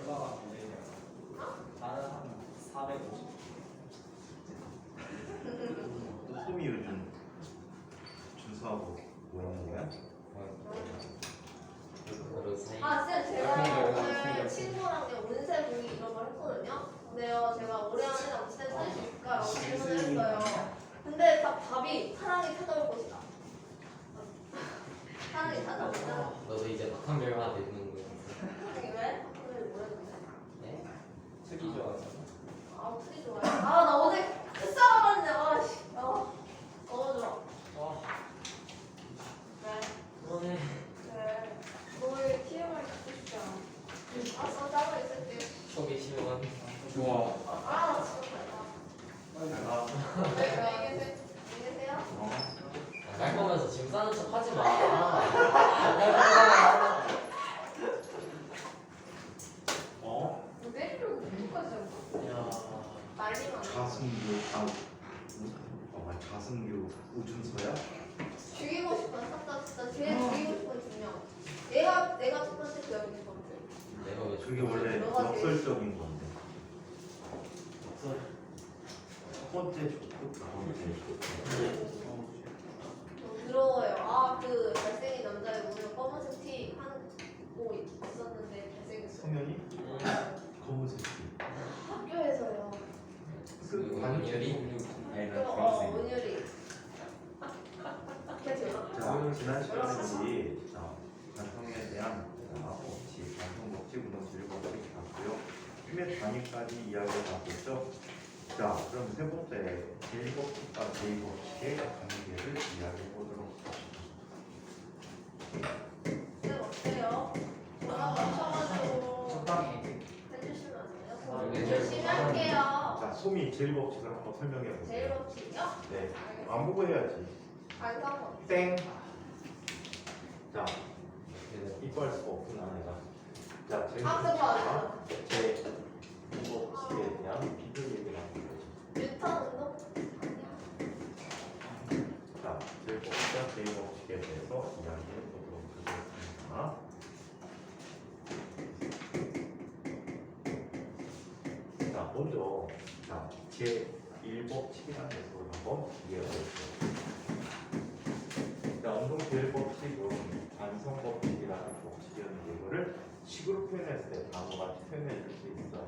결과가 문제냐? 다른 하면 450. 또 소미 요즘 준수하고 뭐 있는 거야? 아, 쌤 제가 오늘 친구랑 운세 보기 이런 걸 했거든요. 근데요, 제가 올해 안에 남친을 찾을 수 있을까라고 질문을 했어요. 근데 답이 사랑이 찾아올 것이다. 사랑이 찾아오면 너도 이제 박한별만 되는 거야. 사랑이 왜? 오늘 뭐였는데? 네? 특이 좋아하잖아. 아, 특이 좋아요. 아, 나 어제 끝싸움 했네. 아, 씨. 너무 좋아. 와, 네. 그러네. 네. 너의 TMI 듣고 싶지 않아. 알았어, 따로 있을게. 초기 시원. 좋아. 아, 나 진짜 잘다. 잘 네, 안녕히 계세요. 갈 거면서 짐 싸는 척 하지 마. 어? 뭐 내리려고 누구까지 하고? 야, 말리면 안 돼. 가승규 우준서야? 죽이고 싶은 진짜 제일 죽이고 싶은 두 명. 내가 첫 번째, 그 형이 두 번째. 내가 왜 그게 원래 너가 제일 역설적인 건데. 첫 번째 좋고 두 번째 부러워요. 아, 그 잘생긴 남자애 오늘 검은색 티 하고 있었는데 잘생겼어. 성현이? 검은색 티. 학교에서요. 그 원율이? 아니 나 원율이. 자, 지난 시간에 우리 관성에 대한 법칙, 관성 법칙, 운동 진료 법칙 봤고요. 힘의 단위까지 이야기를 봤었죠. 자, 그럼 세 번째 제1법칙과 제2법칙의 관계를 이야기해 보도록 하겠습니다. 쌤 어때요? 전화 맞춰가지고 적당히. 해주시면 아, 안 네, 돼요? 네. 열심히 할게요. 자, 소미 제1법칙을 한번 설명해 보세요. 제일 법칙이요? 네, 안 보고 해야지. 반상법. 땡. 자, 이뻐할 수가 없구나 내가. 자, 잠깐만. 제2법칙에 대한 비교 얘기를 하는 거죠. 뉴턴 운동? 자, 제1법칙과 제2법칙에 대해서 이야기해 보도록 하겠습니다. 자, 먼저 제1법칙이라는 것을 한번 이해해 보겠습니다. 자, 운동 제1법칙은 관성법칙이라는 법칙이었는데 이거를 식으로 표현했을 때 다음과 같이 표현해 줄 수 있어요.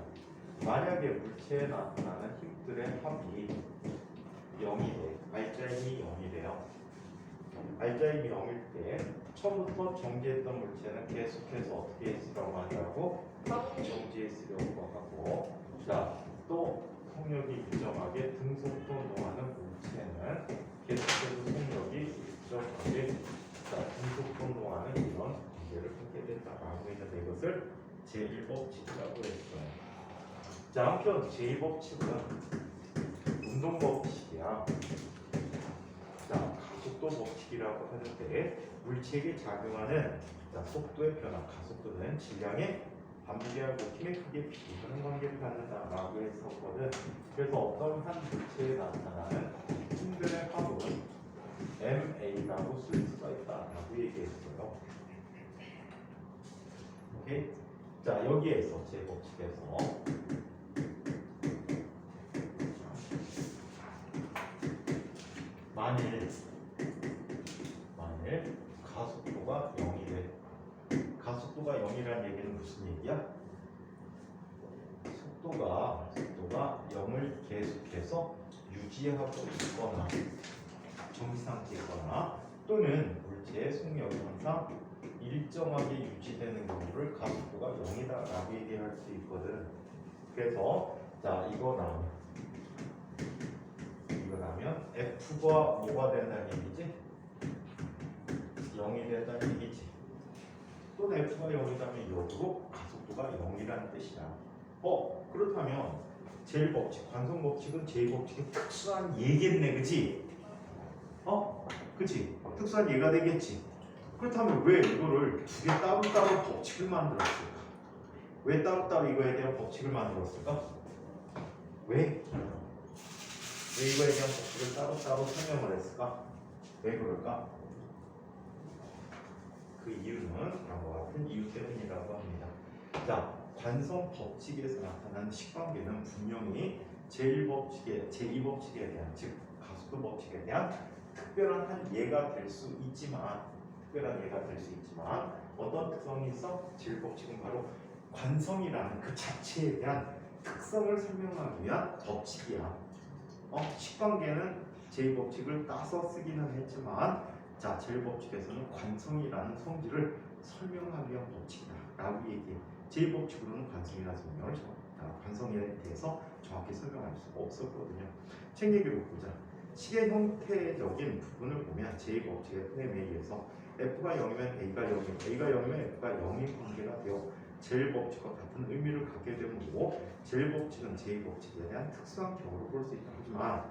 만약에 물체에 나타나는 힘들의 합이 0이 돼, 알자임이 0이 돼요. 알자임이 0일 때 처음부터 정지했던 물체는 계속해서 어떻게 있으라고 하냐고 정지해 쓰려고 하고, 자, 또 속력이 일정하게 등속도 운동하는 물체는 계속해서 속력이 일정하게 등속도 운동하는 이런 관계를 하게 된다라고 했는데 이것을 제1법칙이라고 했어요. 자, 한편 제2법칙은 운동법칙이야. 자, 가속도 법칙이라고 하는데 물체에게 작용하는 속도의 변화, 가속도는 질량의 반비례하고 힘의 크기에 비례하는 관계를 갖는다라고 했었거든. 그래서 어떤 한 물체에 나타나는 힘들의 합은 MA라고 쓸 수가 있다라고 얘기했어요. 오케이? 자, 여기에서 제 법칙에서 만일 가속도가 0이래. 가속도가 0이라는 얘기는 무슨 얘기야? 속도가 0을 계속해서 유지하고 있거나 정지 상태이거나 또는 물체의 속력이 항상 일정하게 유지되는 경우를 가속도가 0이다라고 얘기할 수 있거든. 그래서 자, 이거 나면 F가 뭐가 된다는 얘기지? 0이 된다는 얘기지. 또는 F가 0이라면 역으로 가속도가 0이라는 뜻이야. 그렇다면 제1법칙, 관성법칙은 제2법칙의 특수한 예겠네, 그치? 그치? 특수한 예가 되겠지. 그렇다면 왜 이거를 두 개 따로따로 법칙을 만들었을까? 왜 따로따로 이거에 대한 법칙을 만들었을까? 왜 이거에 대한 법칙을 따로따로 설명을 했을까? 왜 그럴까? 그 이유는 다음과 같은 이유 때문이라고 합니다. 자, 관성 법칙에서 나타나는 식관계는 분명히 제1법칙에, 제2법칙에 대한, 즉 가속도 법칙에 대한 특별한 한 예가 될 수 있지만, 어떤 특성이 있어? 제1법칙은 바로 관성이라는 그 자체에 대한 특성을 설명하기 위한 법칙이야. 식관계는 제2법칙을 따서 쓰기는 했지만, 자, 제1법칙에서는 관성이라는 성질을 설명하기 위한 법칙이다 라고 얘기해. 제2법칙으로는 관성이라는 설명을 관성에 대해서 정확히 설명할 수가 없었거든요. 책 얘기로 보자. 식의 형태적인 부분을 보면 제2법칙의 프레임에 의해서 F가 0이면 A가 0이고 A가 0이면 F가 0인 관계가 되어 제1법칙과 같은 의미를 갖게 되는 거고, 제1법칙은 제2법칙에 대한 특수한 경우로 볼 수 있다. 하지만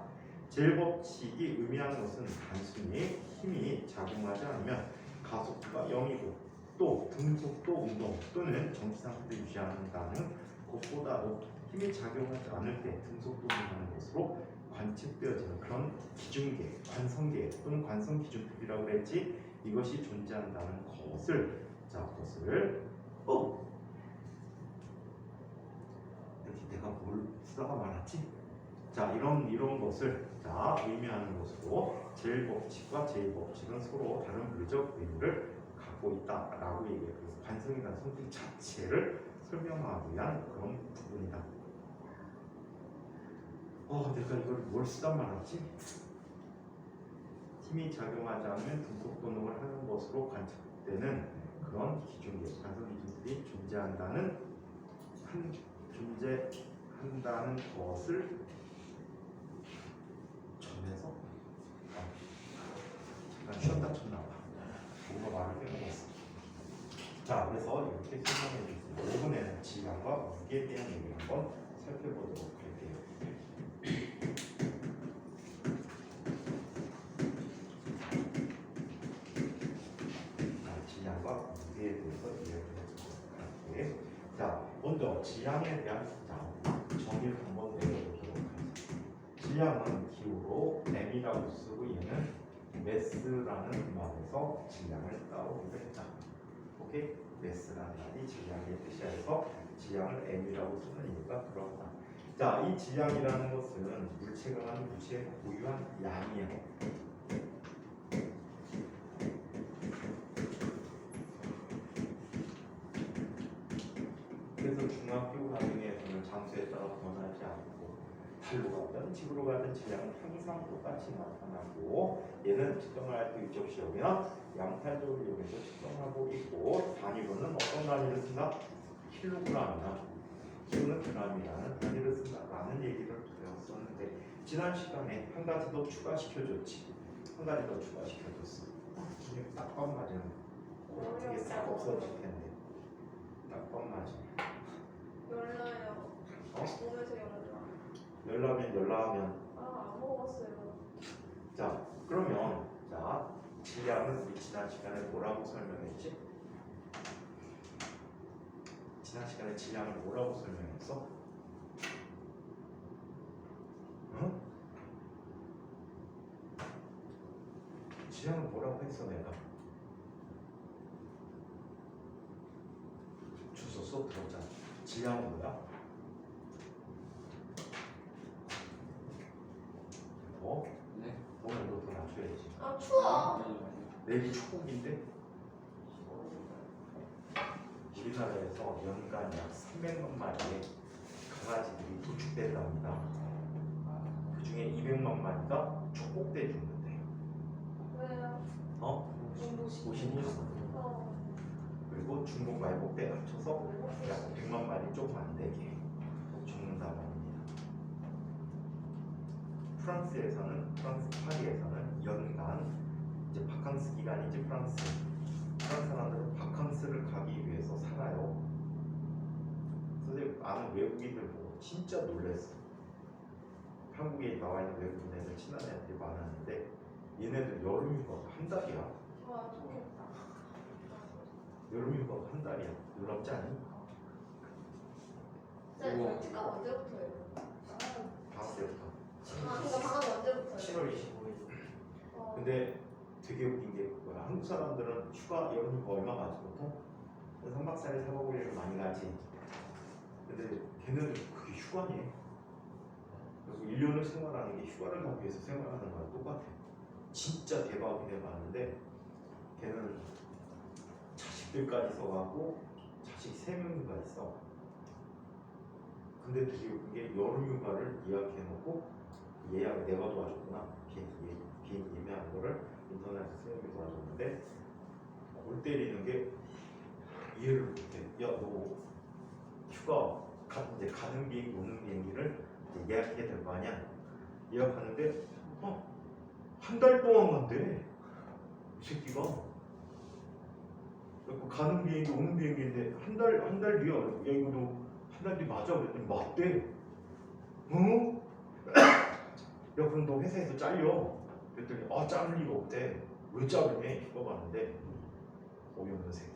제1법칙이 의미하는 것은 단순히 힘이 작용하지 않으면 가속도가 0이고 또 등속도 운동 또는 정지 상태를 유지한다는 것보다도 힘이 작용하지 않을 때 등속도 운동하는 것으로 관측되어지는 그런 기준계, 관성계 또는 관성 기준법이라고 그랬지. 이것이 존재한다는 것을, 자, 그것을 이렇게 내가 뭘 쓰다가 말았지? 자, 이런 것을 의미하는 것으로 제1법칙과 제2법칙은 서로 다른 물리적 의미를 갖고 있다라고 얘기해요. 그래서 관성이라는 성질 자체를 설명하기 위한 그런 부분이다. 내가 이걸 뭘 쓰다 말았지? 힘이 작용하지 않으면 등속도능을 하는 것으로 관측되는 그런 기준계, 관성 기준들이 존재한다는 것을 전해서 잠깐 쉬었다 쳤나 봐. 뭐가 말을 빼먹었어. 자, 그래서 이렇게 설명해 주세요. 이번에는 질량과 무게에 대한 얘기를 한번 살펴보도록 할게요. 질량과 무게에 대해서 이야기를 해보도록 할게요. 자, 먼저 질량에 대한 정의를 한번 내려보도록 하겠습니다. 질량은 기호로 m이라고 쓰고 얘는 매스라는 말에서 질량을 따오기로 했다. 오케이? 매스라는 말이 질량의 뜻이라서 질량을 m이라고 쓰는 이유가 그렇다. 자, 이 질량이라는 것은 물체가 가진 물체의 고유한 양이에요. 그래서 중학교 과정에서는 장소에 따라 변하지 않고 달로 가든 집으로 가든 질량은 항상 똑같이 나타나고, 얘는 측정을 할 때 위적 시험이나 양탈적을 이용해서 측정하고 있고, 단위로는 어떤 단위를 쓴다? 킬로그램이나 키로는 그램이라는 단위를 쓴다라는 얘기를 배웠었는데, 지난 시간에 한 가지 더 추가시켜줬지. 한 가지 더 추가시켜줬어. 이게 딱밤 맞으면 되게 싹 없어질 텐데. 딱밤 맞으면 열나요. 몸에서 열나. 열라면 안 먹었어요. 자, 그러면 자, 질량은 우리 지난 시간에 뭐라고 설명했지? 지난 시간에 질량을 뭐라고 설명했어? 응? 질량을 뭐라고 했어 내가? 주소 수업 들었잖아. 질량은 뭐야? 네. 오늘 너도 낮춰야지. 아 추워. 내일이 초복인데 우리나라에서 연간 약 300만 마리의 강아지들이 도축된답니다. 그 중에 200만 마리가 초복 때 죽는데. 왜요? 보시니? 그리고 중복 말복 때 합쳐서 약 100만 마리 조금 안 되게 죽는다고 합니다. 프랑스 파리에서는 연간 이제 바캉스 기간이지 프랑스 사람들은 바캉스를 가기 위해서 살아요. 선생님 아는 외국인들 보고 진짜 놀랐어. 한국에 나와 있는 외국인 애들 친한 애들이 많았는데 얘네들 여름휴가가 한 달이야. 와 좋겠다. 여름휴가가 한 달이야. 놀랍지 않니? 쌤 치과 언제부터예요? 방학 때부터. 그러니까 방학 언제부터예요? 7월 25일. 근데 되게 웃긴 게 그거야. 한국 사람들은 휴가 여름휴가 얼마 가지 보통? 3박 4일 4박 5일을 많이 가지. 근데 걔네들 그게 휴가니? 그리고 1년을 생활하는 게 휴가를 가기 위해서 생활하는 거랑 똑같아. 진짜 대박이네 봤는데 걔는 자식들까지 써가고 자식 3명인가 있어. 근데 되게 웃긴 게 여름휴가를 예약해놓고 예약 내가 도와줬구나. 비행기 예매한 거를 인터넷에서 선생님이 도와줬는데 골 때리는 게 이해를 못해. 야 너 휴가 이제 가는 비행기 오는 비행기를 이제 예약해야 될 거 아니야. 예약하는데 한 달 동안 간대 이 새끼가. 그래서 가는 비행기 오는 비행기인데 한 달 뒤야. 야 이거 너 한 달 뒤 맞아? 그랬더니 맞대. 어? 야 그럼 너 회사에서 잘려. 그랬더니 자를 리가 없대. 왜 자르니? 휴가 가는데 어이없는 새끼.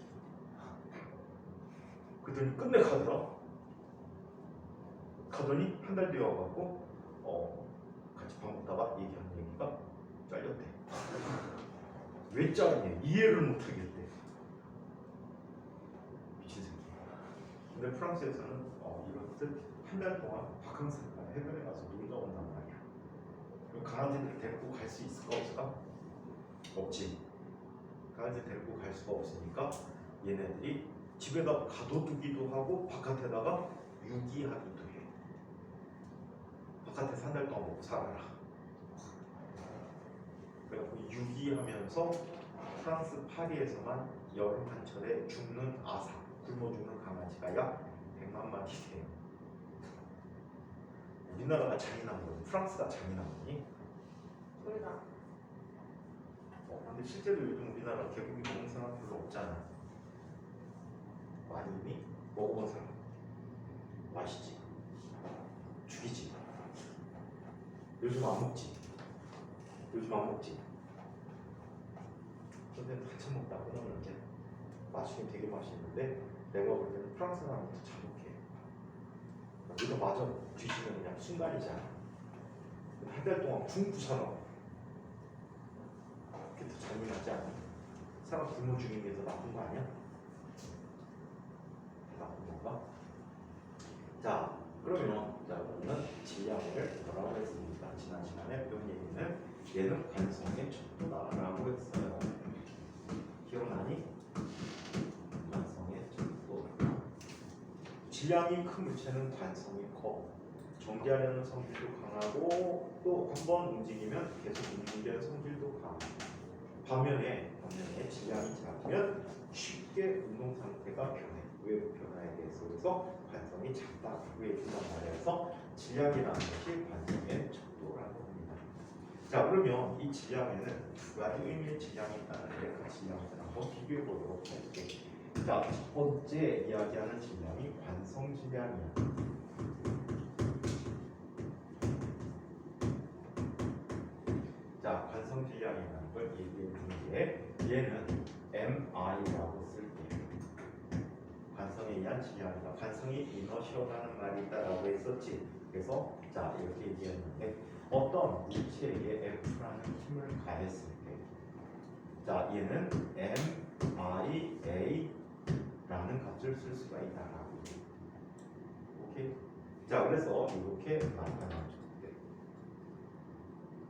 그랬더니 끝내 가더라. 가더니 한 달 뒤에 와갖고 같이 밥 먹다가 얘기하는 얘기가 잘렸대. 왜 자르냐? 이해를 못하겠대. 미친 새끼. 근데 프랑스에서는 이렇듯 한 달 동안 바캉스를 해변에 가서 놀다 온단 말이야. 그럼 강아지들 데리고 갈 수 있을까 없을까? 없지. 강아지 데리고 갈 수가 없으니까 얘네들이 집에다 가둬두기도 하고 바깥에다가 유기하기도 해. 바깥에서 한 달 동안 먹고 살아라. 그래갖고 유기하면서 프랑스 파리에서만 여름 한철에 죽는 아사, 굶어 죽는 강아지가 약 100만 마리 돼요. 우리나라가 잔인한 거지. 프랑스가 잔인한 거니? 우리가 근데 실제로 요즘 우리나라 개고기 먹는 사람 별로 없잖아. 많이 있니? 먹어본 사람? 맛있지? 죽이지? 요즘 안 먹지? 요즘 안 먹지? 근데 한참 먹다 보면 이제 맛있긴 되게 맛있는데 내가 볼 때는 프랑스 사람부터 자극해. 우리가 마저 뒤지면 그냥 순간이잖아. 한 달 동안 굶고 살아. 그게 더 잔인하지 않아? 사람 굶어 죽이는 게 더 나쁜 거 아니야? 나쁜 건가? 자, 그러면 오늘 질량을 뭐라고 했습니까? 지난 시간에 배운 얘기는 얘는 관성의 척도다라고 했어요. 기억나니? 관성의 척도. 질량이 큰 물체는 관성이 커. 정지하려는 성질도 강하고 또 한 번 움직이면 계속 움직이려는 성질도 강하고. 반면에 질량이 작으면 쉽게 운동 상태가 변해. 왜 변화에 대해서 그래서 관성이 작다고 얘기한단 말이에요. 그래서 질량이라는 것이 관성의 척도라고 합니다. 자, 그러면 이 질량에는 두 가지 의미의 질량이 있다는데 그 질량을 한번 비교해 보도록 할게요. 자, 첫 번째 이야기하는 질량이 관성 질량이야. 자, 관성 질량이라는 걸 얘기해 주는 게 얘는 MI라고 쓸게요. 관성에 의한 질량이다. 관성이 이너시어라는 말이 있다라고 했었지. 그래서 자 이렇게 얘기했는데 어떤 물체에 F라는 힘을 가했을 때, 자 얘는 MIA라는 값을 쓸 수가 있다라고. 오케이. 자 그래서 이렇게 나타나죠.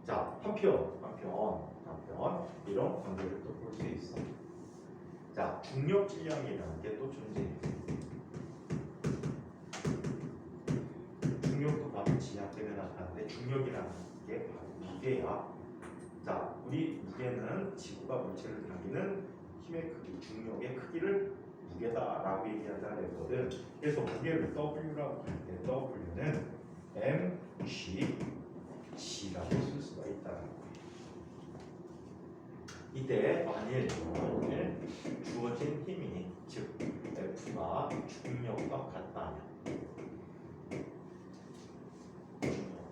자 한편 이런 관계를 또 볼 수 있어. 자 중력 질량이라는 게 또 존재해요. 중력도 바로 지압 때문에 나타나는데 중력이라는 게 바로 무게야. 자 우리 무게는 지구가 물체를 당기는 힘의 크기, 중력의 크기를 무게다라고 얘기한다 그랬거든. 그래서 무게를 W라고 할 때 W는 mg라고 쓸 수가 있다는 거예요. 이때 만일 주어진 힘이 즉 F가 중력과 같다면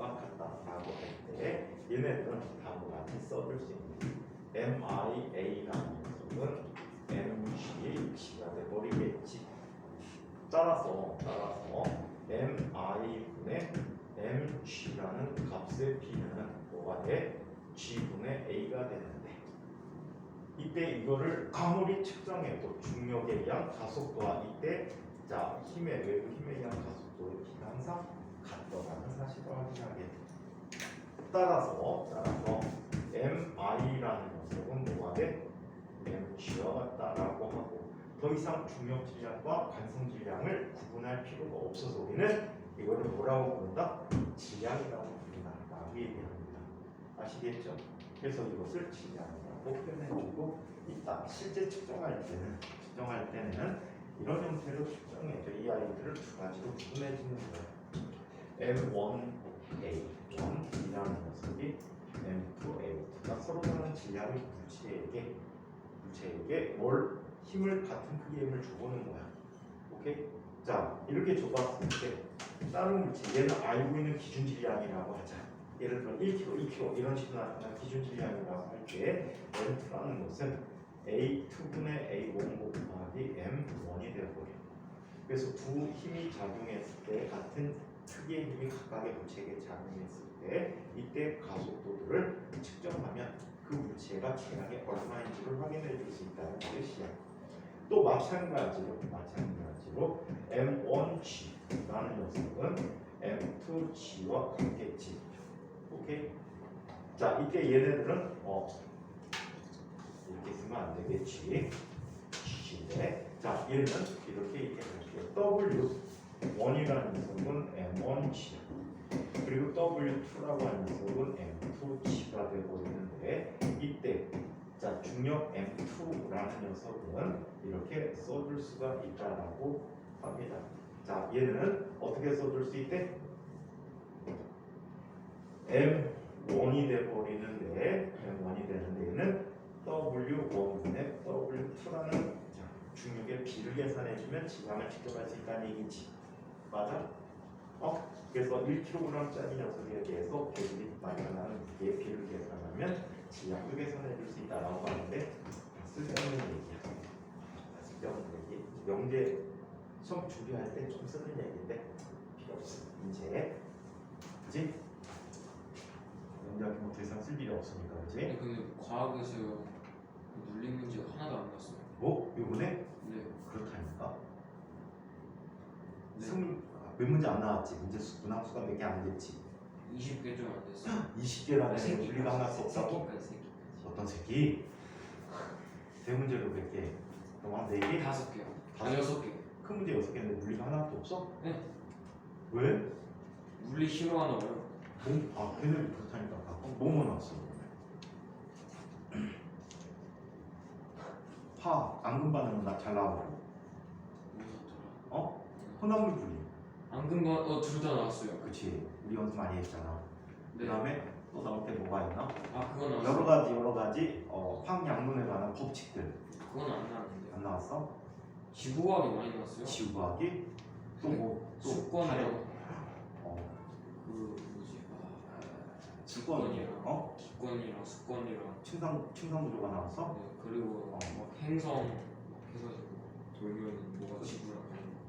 라고 할 때 얘네들은 다음과 같이 써줄 수 있는 MIA라는 녀석은 MG가 돼버리겠지. 따라서 MI분의 MG라는 값의 B는 뭐가 돼? G분의 A가 되는데 이때 이거를 아무리 측정해도 중력에 의한 가속도와 이때 자, 힘의 외부 힘에 의한 가속도의 B는 항상 같다라는 사실을 확인하게 돼. 따라서 MI라는 녀석은 뭐가 돼? MG와 같다라고 하고 더 이상 중력 질량과 관성 질량을 구분할 필요가 없어서 우리는 이거를 뭐라고 부른다? 질량이라고 부른다라고 얘기합니다. 아시겠죠? 그래서 이것을 질량이라고 표현해주고 있다. 실제 측정할 때는 이런 형태로 측정해줘. 이 아이들을 두 가지로 구분해주는 거예요. M1A1이라는 녀석이 M2A2가 서로 다른 질량의 물체에게 뭘 힘을 같은 크기의 힘을 줘보는 거야. 오케이? 자, 이렇게 줘봤을 때 다른 물체 얘는 알고 있는 기준 질량이라고 하자. 예를 들어 1kg, 2kg 이런 식으로 나타나는 기준 질량이라고 할 때 M2라는 것은 A2분의 A1 곱하기 M1이 되어버려. 그래서 두 힘이 작용했을 때 같은 크기의 힘이 각각의 물체에게 작용했을 때 이때 가속도들을 측정하면 그 물체가 질량이 얼마인지를 확인해 줄 수 있다는 뜻이야. 또 마찬가지로 M1G라는 녀석은 M2G와 같겠지. 오케이? 자, 이때 얘네들은 이렇게 쓰면 안 되겠지. G인데, 자, 얘는 이렇게 할게요. W1이라는 녀석은 M1G, 그리고 W2라고 하는 녀석은 M2G가 되어버리는데 이때 자, 중력 M2라는 녀석은 이렇게 써줄 수가 있다라고 합니다. 자, 얘는 어떻게 써줄 수 있대? M1이 되어버리는데 얘는 W1분의 W2라는 중력의 B를 계산해주면 질량을 측정할 수 있다는 얘기지. 맞아? 그래서 1kg짜리 녀석에 대해서 계속이 나타나는 무게의 B를 계산하면 질량도 계산해줄 수 있다라고 하는데 쓸데없는 얘기야. 쓸데없는 얘기. 명제 수업 준비할 때 좀 쓰는 얘기인데 필요 없어. 이제 그지? 명제학교 더 이상 쓸 일이 없으니까 그지? 근데 그 과학에서 물리 문제가 하나도 안 났어요. 뭐? 이번에? 네. 그렇다니까? 네. 몇 문제 안 나왔지? 문항수가 몇 개 안 됐지? 20개 좀 안 됐어요. 20개라는 물리가 하나도 없다고? 새끼까지. 어떤 새끼? 세 문제로 몇 개? 그럼 한 4개? 5개요. 아 6개. 큰 문제 6개인데 물리가 하나도 없어? 네. 왜? 물리 싫어하나 봐요. 걔는 그렇다니까. 뭐뭐 나왔어? 앙금 반응은 잘 나와버려. 혼합물 분리. 앙금반 둘 다 나왔어요. 그치. 우리 연습 많이 했잖아. 네. 그 다음에 또 나올 때 뭐가 있나? 그건 나왔어요. 여러 가지 황양론에 관한 법칙들. 그건 안 나왔는데. 안 나왔어? 지구과학이 많이 나왔어요. 지구과학이? 또 뭐? 또 수권이랑 어, 그 뭐지? 수권이랑 기권이랑 수권이랑 층상구조가 나왔어? 네, 그리고 막 행성 막 해가지고 돌면 뭐가 지구랑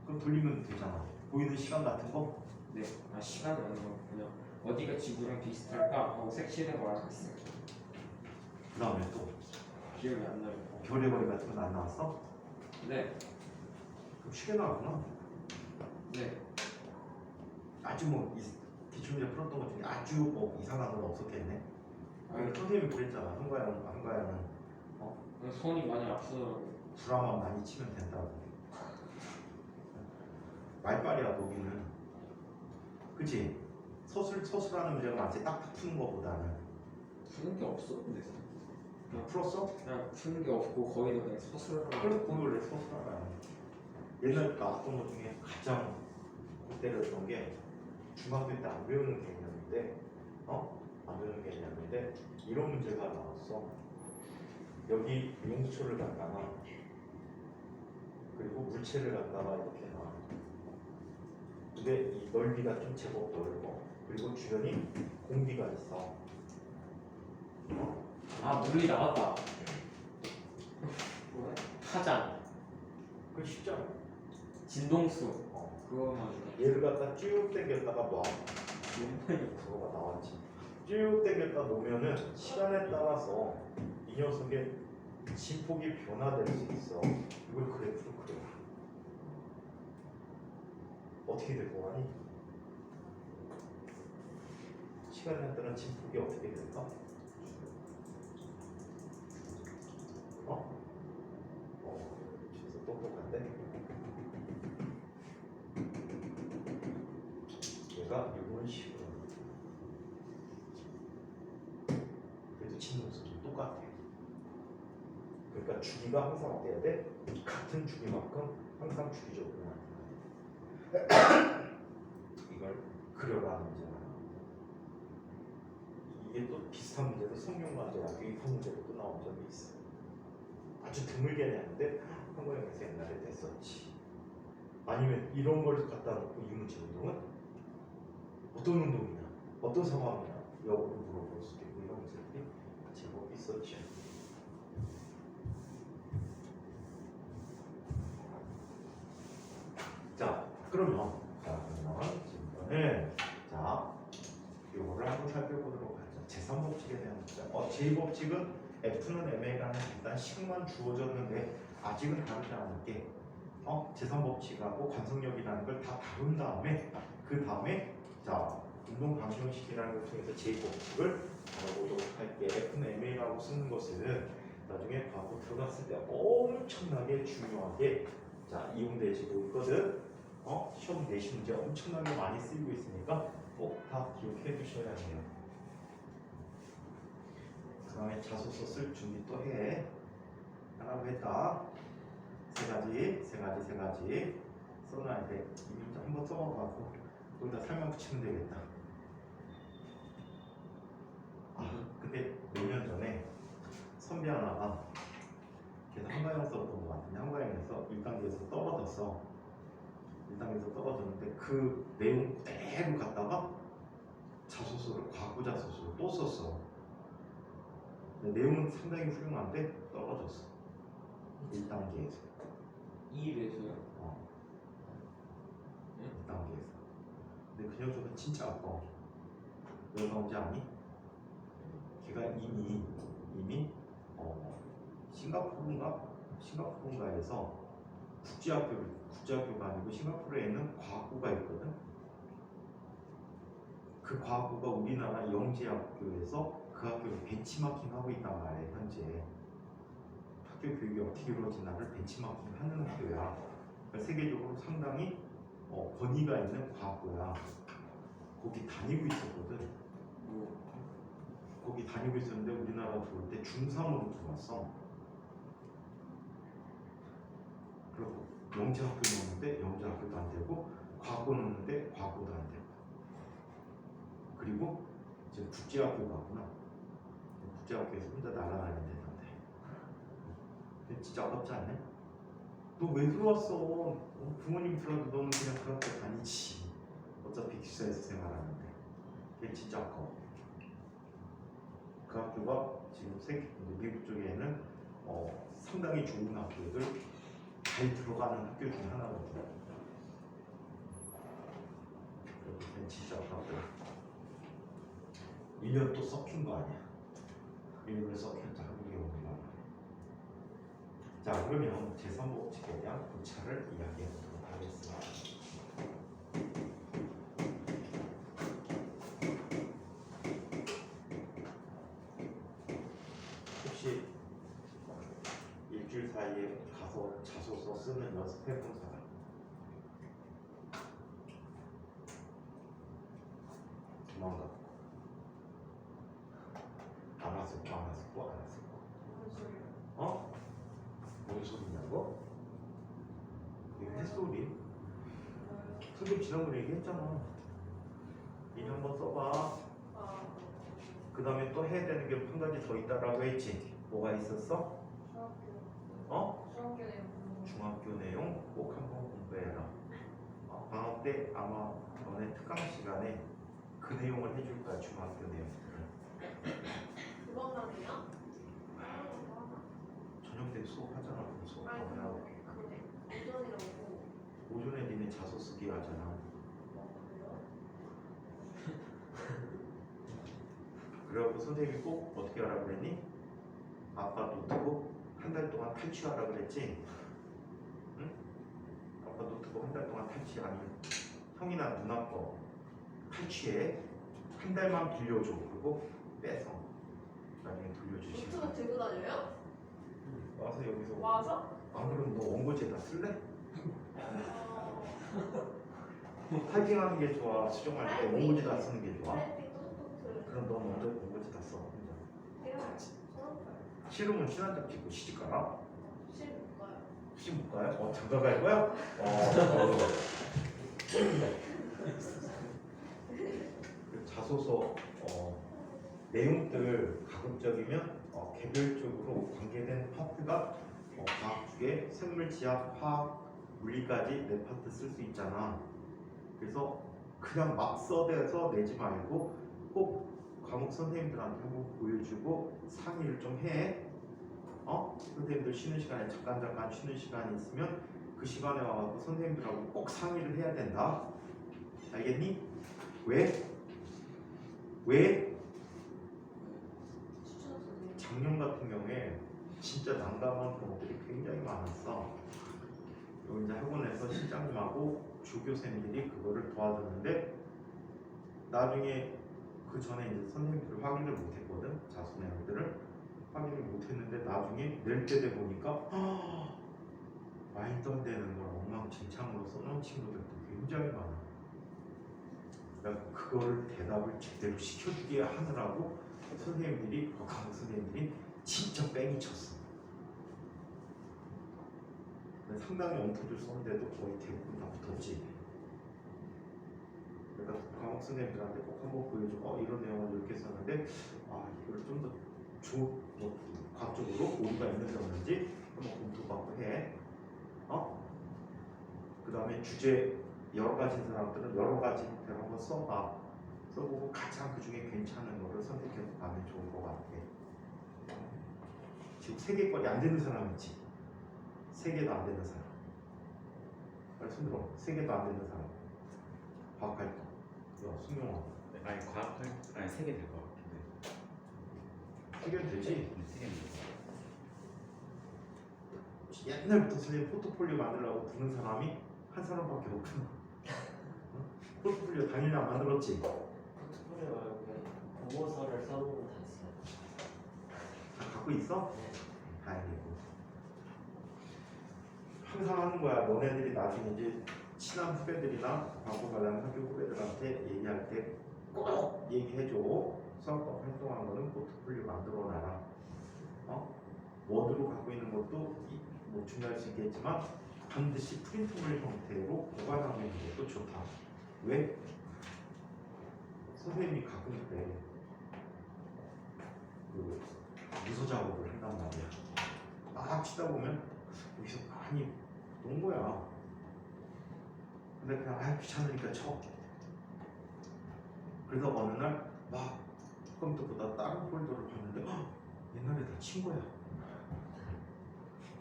그럼 돌리면 되잖아. 보이는 시간 같은 거? 네, 시간은 안 나고 그냥 어디가 지구랑 비슷할까 하고 색칠해 봐야겠어요. 그 다음에 또 기억이 안 나요. 별의 거리 같은 건 안 나왔어? 네, 그럼 쉽게 나왔구나. 네. 아주 기출문제 풀었던 것 중에 아주 이상한 건 없었겠네. 선생님이 그랬잖아. 한가야는 손이 많이 아프더라고요. 불화만 많이 치면 된다고. 말빨이야 거기는. 그치? 서술하는 문제가 많지 딱 푸는 것보다는. 푸는 게 없어, 근데 그냥 풀었어? 그냥 푸는 게 없고 거의 그냥 서술하는. 그래서 거기 원래 서술하라. 옛날에 나왔던 것 중에 가장 때렸던 게 중학교 때 안 배우는 개념인데 안 배우는 개념인데 이런 문제가 나왔어. 여기 용수초를 갖다가 그리고 물체를 갖다가 이렇게 놔. 근데 이 넓이가 좀 제법 넓어. 그리고 주변이 공기가 있어. 물리 나왔다. 파장, 그거 쉽잖아. 진동수. 그거만. 얘를 갖다 쭉 당겼다가 놔. 그거가 나왔지. 쭉 당겼다 놓으면은 시간에 따라서 이 녀석의 진폭이 변화될 수 있어. 이걸 그래프로 그려. 어떻게 될 거 같니? 시간에 따른 진폭이 어떻게 될까? 진짜 똑똑한데? 얘가 이런 식으로 그래도 진동수도 똑같아. 그러니까 주기가 항상 어때야 돼? 같은 주기만큼 항상 주기적으로 나타나야 돼. 이걸 그려라는 문제야. 이게 또 비슷한 문제도 성룡관제랑 유익한 문제도 또 나온 적이 있어. 아주 드물게 내는데 한국에서 옛날에 됐었지. 아니면 이런 걸 갖다 놓고 이 문제 운동은 어떤 운동이냐, 어떤 상황이냐 여부를 물어볼 수도 있고 이런 문제들이 제법 있었지. 자, 그러면 지금부터는 요거를 한번 살펴보도록 하죠. 제3법칙에 대한 문제. 제2법칙은 F는 M에 관한 일단 식만 주어졌는데 아직은 다루지 않을게. 제3법칙하고 관성력이라는 걸 다 다룬 다음에 그 다음에 운동 방정식이라는 걸 통해서 제2법칙을 다뤄보도록 할게. F는 M이라고 쓰는 것은 나중에 과거 들어갔을 때 엄청나게 중요하게 이용되지고 있거든. 시험 내신 문제 엄청나게 많이 쓰이고 있으니까 꼭 다 기억해 두셔야 해요. 그 다음에 자소서 쓸 준비 또 해. 하라고 했다. 세 가지 써놔야 돼. 이미 한번 써봐가고 거기다 설명 붙이면 되겠다. 근데 몇 년 전에 선배 하나가 걔도 한가영 썼던 것 같은데 한가영에서 1단계에서 떨어졌어. 1단계에서 떨어졌는데 그 내용 그대로 갖다가 자소서를 과거 자소서로 또 썼어. 내용은 상당히 훌륭한데 떨어졌어. 1단계에서. 2일에서요? 1단계에서. 근데 그 녀석은 진짜 아까워. 왜 그런지 아니? 걔가 이미 싱가포르인가에서 국제학교가 아니고 싱가포르에 있는 과학부가 있거든. 그 과학부가 우리나라 영재학교에서 그 학교를 벤치마킹 하고 있단 말이에요. 현재 학교 교육이 어떻게 이루어지나를 벤치마킹 하는 학교야. 그러니까 세계적으로 상당히 권위가 있는 과학부야. 거기 다니고 있었거든. 거기 다니고 있었는데 우리나라 들어올 때 중3으로 들어왔어. 그리고 영재학교 넣었는데 영재학교도 안 되고 과학고 넣었는데 과학고도 안 되고 그리고 이제 국제학교 가구나. 국제학교에서 혼자 날아다니는데 진짜 아깝지 않냐? 너 왜 들어왔어? 부모님 들어도 너는 그냥 그 학교 다니지. 어차피 기숙사에서 생활하는데 그게 진짜 아까워. 그 학교가 지금 미국 쪽에는 상당히 좋은 학교들 잘 들어가는 학교 중 하나거든요. 그래서 진짜 아깝고 1년 또 썩힌 거 아니야. 1년을 썩혔자 한국에 오는 거. 자, 그러면 제3법칙에 대한 고찰을 이야기해 보도록 하겠습니다. 혹시 일주일 사이에 가서 자소서 쓰는 연습해 본 사람? 도망가. 안 왔을 거. 뭔 소리냐고? 이게 햇소리? 선생님 지난번에 얘기했잖아. 이제 한번 써봐. 그 다음에 또 해야 되는 게 한 가지 더 있다라고 했지. 뭐가 있었어? 중학교 내용 꼭 한번 공부해라. 방학 때 아마 너네 특강 시간에 그 내용을 해줄 거야. 중학교 내용들을. 그것만이요? 저녁 때 수업하잖아. 수업하면 오전이라고. 오전에 니네 자소 쓰기 하잖아. 그래갖고 선생님이 꼭 어떻게 하라 그랬니? 아빠 노트북 한 달 동안 탈취하라 그랬지? 응? 아빠 노트북 한 달 동안 탈취 아니면 형이나 누나 거 탈취해. 한 달만 빌려줘. 그리고 뺏어. 나중에 돌려주시고. 노트북 들고 다녀요? 와서 여기서. 와서? 안 그러면 너 원고지에다 쓸래? 어... 타이핑하는 게 좋아. 수정할 때 타이핑. 원고지에다 쓰는 게 좋아. 타이핑 똑똑 그럼 너 먼저 원고지에다 써. 혼자. 해야지. 싫으면 신한적 찍고 시집 가라. 시집 못 가요. 시집 못 가요? 장가 갈 거야? 그 자소서 내용들 가급적이면 개별적으로 관계된 파트가 과학 중에 생물, 지학, 화학, 물리까지 네 파트 쓸 수 있잖아. 그래서 그냥 막 써대서 내지 말고 꼭 과목 선생님들한테 한번 보여주고 상의를 좀 해. 선생님들 쉬는 시간에 잠깐 쉬는 시간이 있으면 그 시간에 와서 선생님들하고 꼭 상의를 해야 된다. 알겠니? 왜? 추천 선생님. 작년 같은 경우에 진짜 난감한 경우들이 굉장히 많았어. 여기 이제 학원에서 실장님하고 주교생들이 그거를 도와줬는데 나중에 그 전에 이제 선생님들을 확인을 못했거든. 자수 내용들을 확인을 못했는데 나중에 낼 때 돼 보니까 말도 안 되는 걸 엉망진창으로 써놓은 친구들도 굉장히 많아. 그러니까 그거를 대답을 제대로 시켜주게 하느라고 선생님들이 과목 선생님들이 진짜 뺑이 쳤어. 상당히 엉터리를 썼는데도 거의 대부분 다 붙었지. 그러니까 과목 선생님들한테 꼭 한번 보여주고 이런 내용을 이렇게 썼는데 이걸 좀 더 과학적으로 오류가 있는지 없는지 한번 검토받고 해. 그 다음에 주제 여러 가지인 사람들은 여러 가지 대로 한번 써봐. 써보고 가장 그 중에 괜찮은 거를 선택해서 가면 좋을 것 같아. 지금 3개거리 안 되는 사람 있지? 3개도 안 되는 사람. 빨리 손 들어. 3개도 안 되는 사람. 과학할 거. 야, 승용아. 아니 과학할 아니 3개 될 것 같은데. 3개는 되지? 3개. 옛날부터 선생님 포트폴리오 만들려고 부른 사람이 한 사람밖에 없구나. 포트폴리오 당연히 안 만들었지? 포트폴리오 말고 보고서를 써보고 다 있어요. 다 갖고 있어? 네. 다행이고. 항상 하는 거야. 너네들이 나중에 이제 친한 후배들이나 과거 관련 학교 후배들한테 얘기할 때 꼭 얘기해줘. 수학과 활동하는 거는 포트폴리오 만들어놔라. 워드로 갖고 있는 것도 뭐 중요할 수 있겠지만 반드시 프린터블 형태로 보관하고 있는 것도 좋다. 왜? 선생님이 가끔 그 미소 작업을 한단 말이야. 막 치다 보면 여기서 많이 놓은 거야. 근데 그냥 귀찮으니까 쳐. 그래서 어느 날 막 컴퓨터보다 다른 폴더를 봤는데 옛날에 다 친 거야.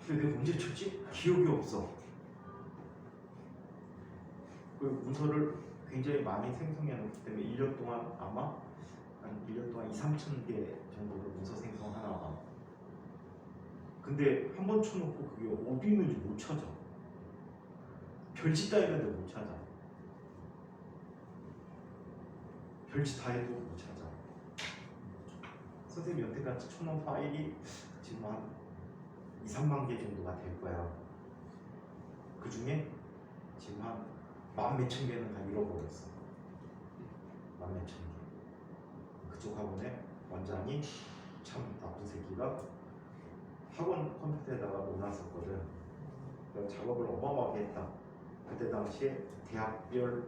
근데 내가 언제 쳤지? 기억이 없어. 그 문서를 굉장히 많이 생성해 놓기 때문에 1년 동안 아마 한 1년 동안 2,3천 개 정도로 문서 생성하나 봐. 근데 한 번 쳐놓고 그게 어디 있는지 못 찾아. 별짓 다 했는데 못 찾아. 별짓 다 해도 못 찾아. 선생님이 여태까지 쳐놓은 파일이 지금 한 2, 3만 개 정도가 될 거야. 그 중에 지금 한 10,000몇 개는 다 잃어버렸어. 10,000몇 개. 그쪽 학원의 원장이 참 나쁜 새끼가 학원 컴퓨터에다가 넣어놨었거든. 그래서 작업을 어마어마하게 했다. 그때 당시에 대학별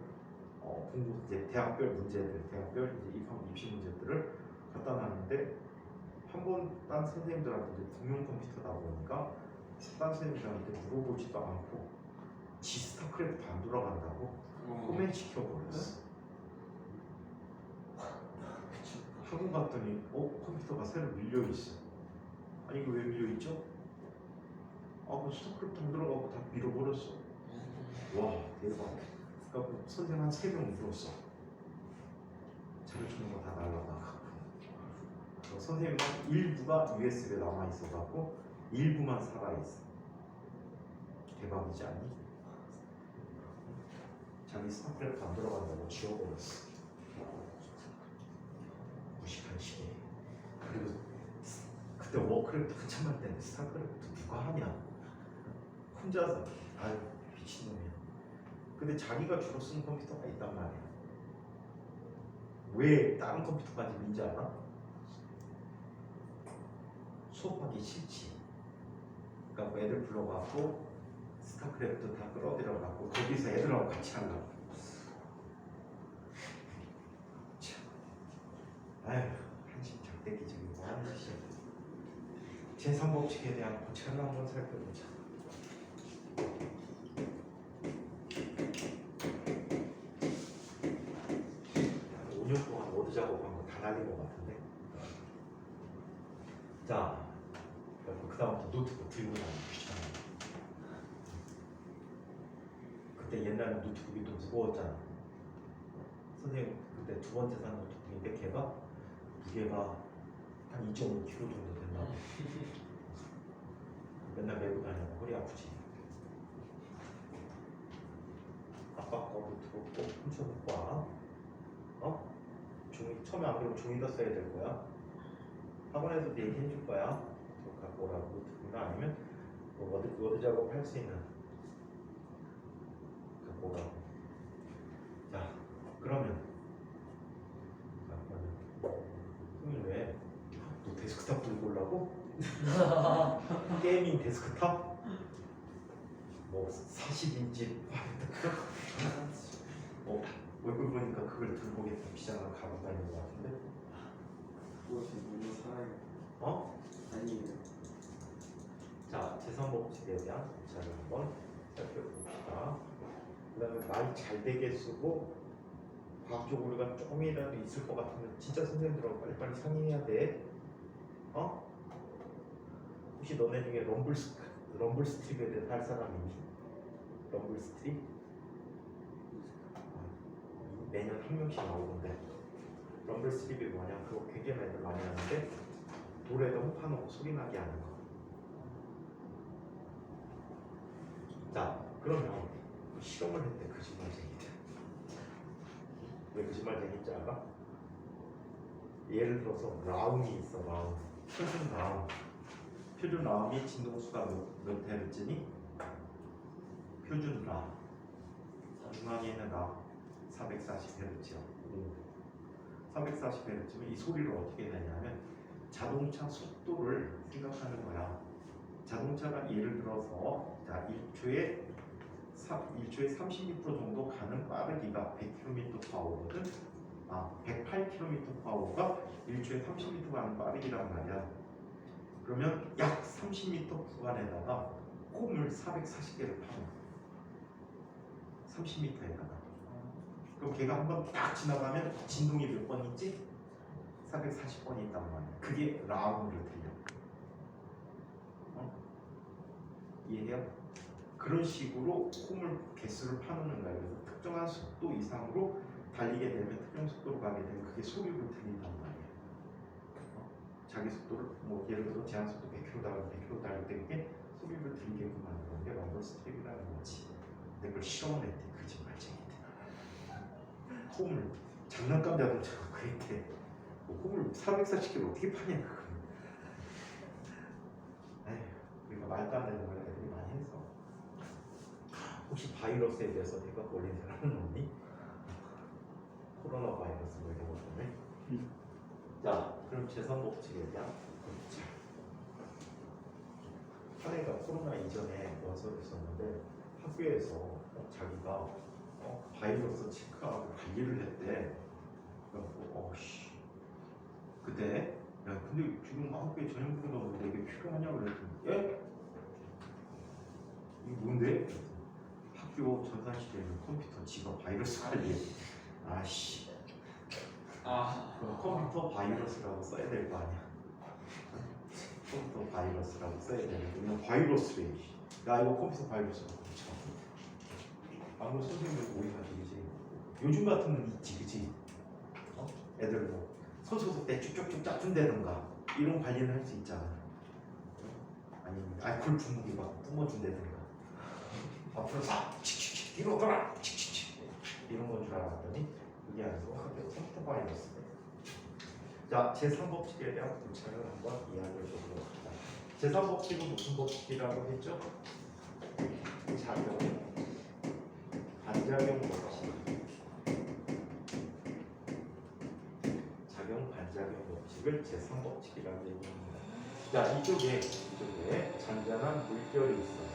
공부 이제 대학별 문제들, 대학별 이제 입시 문제들을 갖다 놨는데 한 번 딴 선생님들한테 이제 공용 컴퓨터다 보니까 딴 선생님들한테 물어보지도 않고 지 스타크래프트 안 돌아간다고 코멘 시켜버렸어. 학원 갔더니 컴퓨터가 새로 밀려 있어. 아니 이거 왜 밀려 있죠? 그 스타크래프트 안 들어가고 다 밀어버렸어. 와 대박. 그러니까 선생님 한 3명 물었어. 자료주는 거 다 날라가. 선생님은 일부가 USB에 남아 있어갖고 일부만 살아 있어. 대박이지 않니? 자기 스타크래프트 안 들어간다고 지워버렸어. 무식한 시계. 그리고 그때 워크래프트 한참 할 때인데 스타크래프트 누가 하냐? 혼자서. 아유 미친놈이야. 근데 자기가 주로 쓰는 컴퓨터가 있단 말이야. 왜 다른 컴퓨터까지 민지 알아? 수업하기 싫지. 그러니까 애들 불러갖고 스타크래프트 다 끌어들여갖고 거기서 애들하고 같이 하려고. 참. 아휴 한심 작대기적이고 하는 짓이야. 제3법칙에 대한 고찰을 한번 살펴보자. 한 5년 동안 워드 작업한 거 다 날린 것 같은데. 자, 그 다음부터 노트북 들고 다니기 귀찮아. 그때 옛날에 노트북이 좀 무거웠잖아. 선생님 그때 두 번째 산 노트북인데 걔가 무게가 한 2.5kg 정도 된다. 맨날 메고 다니고 허리 아프지. 아빠 거 노트북 꼭 훔쳐놓고 와. 어? 종이 처음에 안 그러면 종이다 써야 될 거야. 학원에서도 얘기해 줄 거야. 그거 갖고 오라고 노트북이나 아니면 워드 작업 할 수 있는 갖고 오라고. 자, 그러면 형님 왜? 너 데스크탑 들고 오려고? 게이밍 데스크탑? 뭐 40인치 얼굴 보니까 그걸 들고 오겠다. 비장을 가고 다니는 것 같은데? 그것이 너무 사랑해. 어? 아니에요. 자, 제3법칙에 대한 고찰을 한번 살펴봅시다. 그 다음에 말 잘 되게 쓰고 과학적 오류가 조금이라도 있을 것 같으면 진짜 선생님들하고 빨리빨리 상의해야 돼. 어? 혹시 너네 중에 럼블스트립에 대해서 할 사람 있니? 럼블스트립? 매년 한 명씩 나오던데. 럼블스트립이 뭐냐? 그거 굉장히 애들 많이 하는데 돌에다 호파놓고 소리 나게 하는 거. 자, 그러면 실험을 했대. 거짓말쟁이들. 왜 거짓말쟁이인지 알아? 예를 들어서 라움이 있어. 라움. 표준 라움. 표준 라움이 진동수가 몇 헤르츠니? 표준 라. 중앙에 있는 라 440헤르츠야. 440헤르츠면 이 소리를 어떻게 내냐면 자동차 속도를 생각하는 거야. 자동차가 예를 들어서 자 1초에 30m 정도 가는 빠르기가 100km/h거든. 108km/h가 1초에 30m 가는 빠르기란 말이야. 그러면 약 30m 구간에다가 홈을 440개를 파는 거야. 30m에다가. 그럼 걔가 한번 딱 지나가면 진동이 몇 번 있지? 440번이 있단 말이야. 그게 라운드로 들려. 이해해요? 그런 식으로 홈을 개수를 파놓는 거야. 그래서 특정한 속도 이상으로 달리게 되면 특정 속도로 가게 되면 그게 소리로 들린단 말이야. 자기 속도를 뭐 예를 들어 제한 속도 100km 달릴 100km 달릴 때 그게 소리를 들리게끔 만드는 게 럼블스트립이라는 거지. 근데 그걸 실험을 했대. 거짓말쟁이들. 홈을 장난감 자동차가 그랬대. 홈을 440km 어떻게 파냐 그거. 에휴, 그러니까 말도 안 되는 걸 애들이 많이 해서. 혹시 바이러스에 대해서 내가 걸린 사람은 없니? 코로나 바이러스 뭐 이런 것 때문에. 자, 그럼 제3법칙에 대한 고찰. 한 애가 코로나 이전에 연설했었는데 학교에서 자기가 바이러스 체크하고 관리를 했대. 그래갖고 그때 야 근데 지금 학교에 전염병이 나오는데 이게 필요하냐 그랬더니 예? 이게 뭔데? 학교 전산실에는 컴퓨터 지가 바이러스 관리해. 아씨. 그럼 컴퓨터 바이러스라고 써야 될 거 아니야. 컴퓨터 바이러스라고 써야 되는데 그냥 바이러스래. 야 이거 컴퓨터 바이러스라고 쳐. 아무 선생님들 오해가 되지. 요즘 같으면 있지, 그치? 애들 뭐 손소독 때 쭉쭉쭉 짜준다든가 이런 관리는 할 수 있잖아. 아니면 알코올 주무기 막 뿜어준다든가 앞으로 싹 칙칙칙 뒤로 돌아 칙칙칙 이런 건 줄 알았더니 그게 아니고 하게 컴퓨터 바이러스. 자, 제3법칙에 대한 부착을 한번 이야기해 보도록 합니다. 제3법칙은 무슨 법칙이라고 했죠? 작용, 반작용 법칙. 작용, 반작용 법칙을 제3법칙이라고 얘기합니다. 자, 이쪽에 잔잔한 물결이 있어요.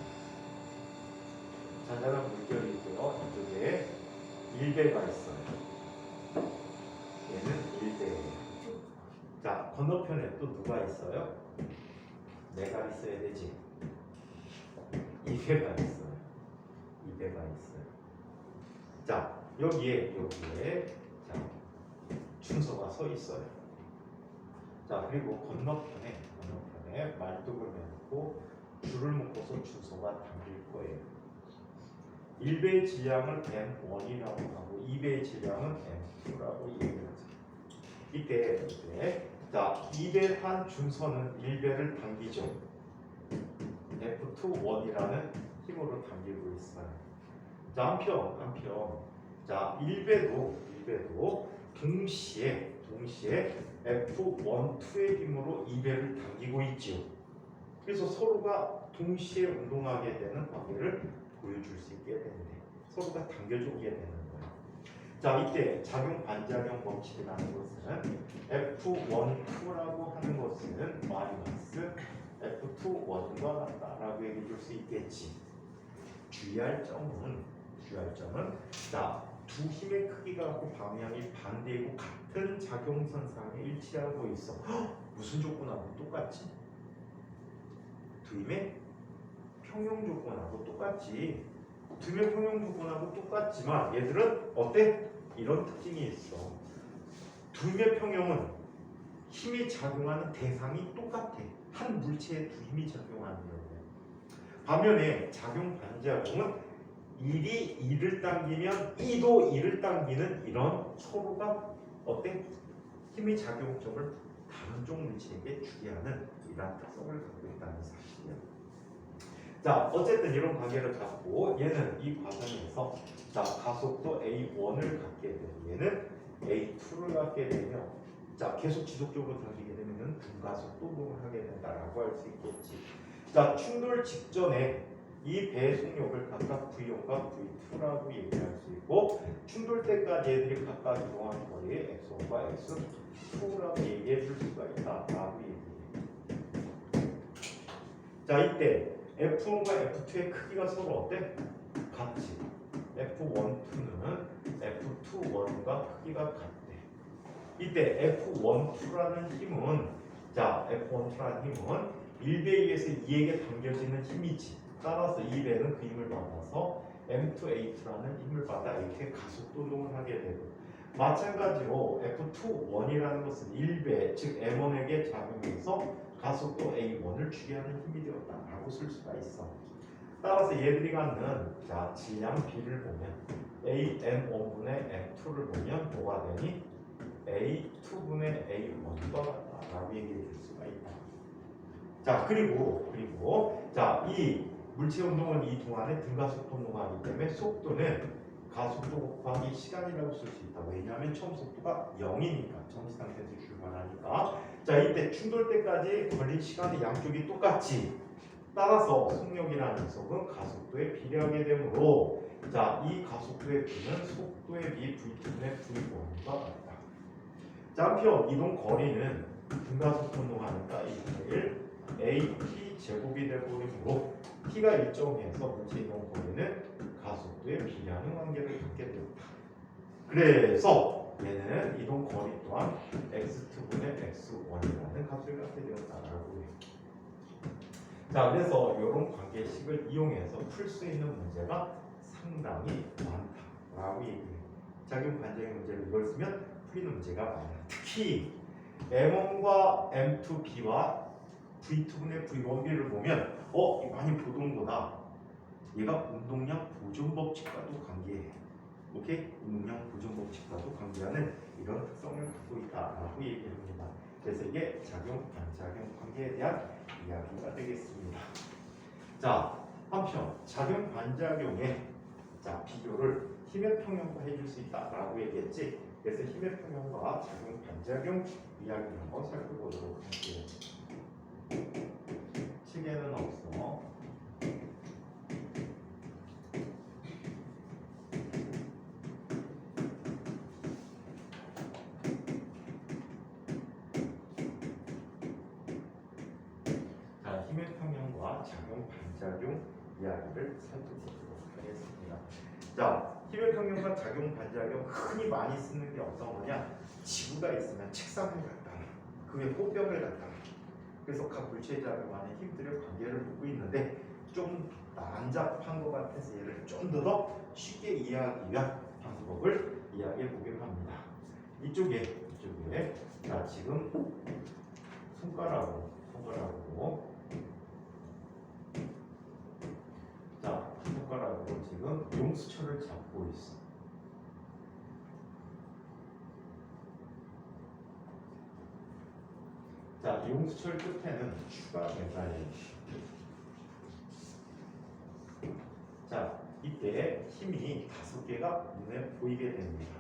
잔잔한 물결이 있고요. 이쪽에 일배가 있어요. 얘는 일배예요. 자, 건너편에 또 누가 있어요? 내가 있어야 되지. 이배가 있어요. 이배가 있어요. 자, 여기에 자, 준서가 서 있어요. 자, 그리고 건너편에 말뚝을 내놓고 줄을 묶어서 준서가 당길 거예요. 1배의 질량을 M1이라고 하고 2배의 질량은 M2라고 얘기하죠. 이때 자, 2배 한 준서는 1배를 당기죠. F21이라는 힘으로 당기고 있어요. 자, 한편 자, 1배도 동시에 F1, 2의 힘으로 2배를 당기고 있지요. 그래서 서로가 동시에 운동하게 되는 관계를 보여줄 수 있게 되는데 서로가 당겨주게 되는 거예요. 자, 이때 작용 반작용 법칙이라는 것은 F1, 2라고 하는 것은 마이너스 F2, 1과 같다라고 얘기해 줄 수 있겠지. 주의할 점은 자, 두 힘의 크기가 같고 방향이 반대이고 같은 작용선상에 일치하고 있어. 무슨 조건하고 똑같지? 두 힘의 평형 조건하고 똑같지. 두 힘의 평형 조건하고 똑같지만 얘들은 어때? 이런 특징이 있어. 두 힘의 평형은 힘이 작용하는 대상이 똑같아. 한 물체에 두 힘이 작용하는 거예요. 반면에 작용 반작용은 1이 2를 당기면 2도 2를 당기는 이런 서로가 어때? 힘의 작용점을 다른 쪽 물체에게 주게 하는 이러한 특성을 갖고 있다는 사실이에요. 자, 어쨌든 이런 관계를 갖고 얘는 이 과정에서 자, 가속도 A1을 갖게 되고 얘는 A2를 갖게 되며 자, 계속 지속적으로 당기게 되면 분가속도 운동을 하게 된다라고 할 수 있겠지. 자, 충돌 직전에 이 배속력을 각각 V1과 V2라고 얘기할 수 있고 충돌 때까지 얘들이 각각 이동하는 거리에 X1과 X2라고 얘기해 줄 수가 있다라고 얘기해. 자, 이때 F1과 F2의 크기가 서로 어때? 같지. F1, 2는 F2, 1과 크기가 같대. 이때 F1, 2라는 힘은 자, F1, 2라는 힘은 1배에 의해서 2에게 당겨지는 힘이지. 따라서 2배는 그 힘을 받아서 M2A2라는 힘을 받아 이렇게 가속도 운동을 하게 되고 마찬가지로 F2, 1이라는 것은 1배, 즉 M1에게 작용해서 가속도 A1을 주게 하는 힘이 되었다라고 쓸 수가 있어. 따라서 얘들이 갖는 자, 질량 B를 보면 AM1분의 M2를 보면 뭐가 되니? A2분의 A1과 같다라고 얘기해 줄 수가 있다. 자, 그리고 자, 이 물체 운동은 이 동안에 등가속도 운동하기 때문에 속도는 가속도 곱하기 시간이라고 쓸 수 있다. 왜냐하면 처음 속도가 0이니까 정지 상태에서 출발하니까. 자, 이때 충돌 때까지 걸린 시간의 양쪽이 똑같지. 따라서 속력이라는 녀석은 가속도에 비례하게 되므로 자, 이 가속도의 B는 속도의 B V2분의 V1과 같다. 자, 한편 이동 거리는 등가속도 운동하니까 2분의 1 AT 제곱이 되므로 T가 일정해서 물체 이동 거리는 가속도에 비례하는 관계를 갖게 되었다. 그래서 얘는 이동 거리 또한 x2분의 x1이라는 값을 갖게 되었다라고 해요. 자, 그래서 이런 관계식을 이용해서 풀 수 있는 문제가 상당히 많다라고 얘기해요. 작용 반작용 문제를 이걸 쓰면 풀리는 문제가 많아요. 특히 M1과 M2B와 V2분의 V1B를 보면 많이 보던 거다. 얘가 운동량 보존 법칙과도 관계해요. 오케이? 운동량 보존 법칙과도 관계하는 이런 특성을 갖고 있다라고 얘기합니다. 그래서 이게 작용 반작용 관계에 대한 이야기가 되겠습니다. 자, 한편 작용 반작용의 자, 비교를 힘의 평형과 해줄 수 있다라고 얘기했지. 그래서 힘의 평형과 작용 반작용 이야기를 한번 살펴보도록 할게요. 책에는 없어. 자, 힘의 평형과 작용 반작용 이야기를 살펴보도록 하겠습니다. 자, 힘의 평형과 작용 반작용 흔히 많이 쓰는 게 어떤 거냐? 지구가 있으면 책상을 갖다 놔. 그 위에 꽃병을 갖다 놔. 그래서 각 물체에 작용하는 힘들의 관계를 보고 있는데 좀 난잡한 것 같아서 얘를 좀 더 쉽게 이해하기 위한 방법을 이야기해 보기로 합니다. 이쪽에 자 지금 손가락으로 자 손가락으로 지금 용수철을 잡고 있어. 자, 용수철 끝에는 추가 매달려 있어. 자, 이때 힘이 5개가 눈에 보이게 됩니다.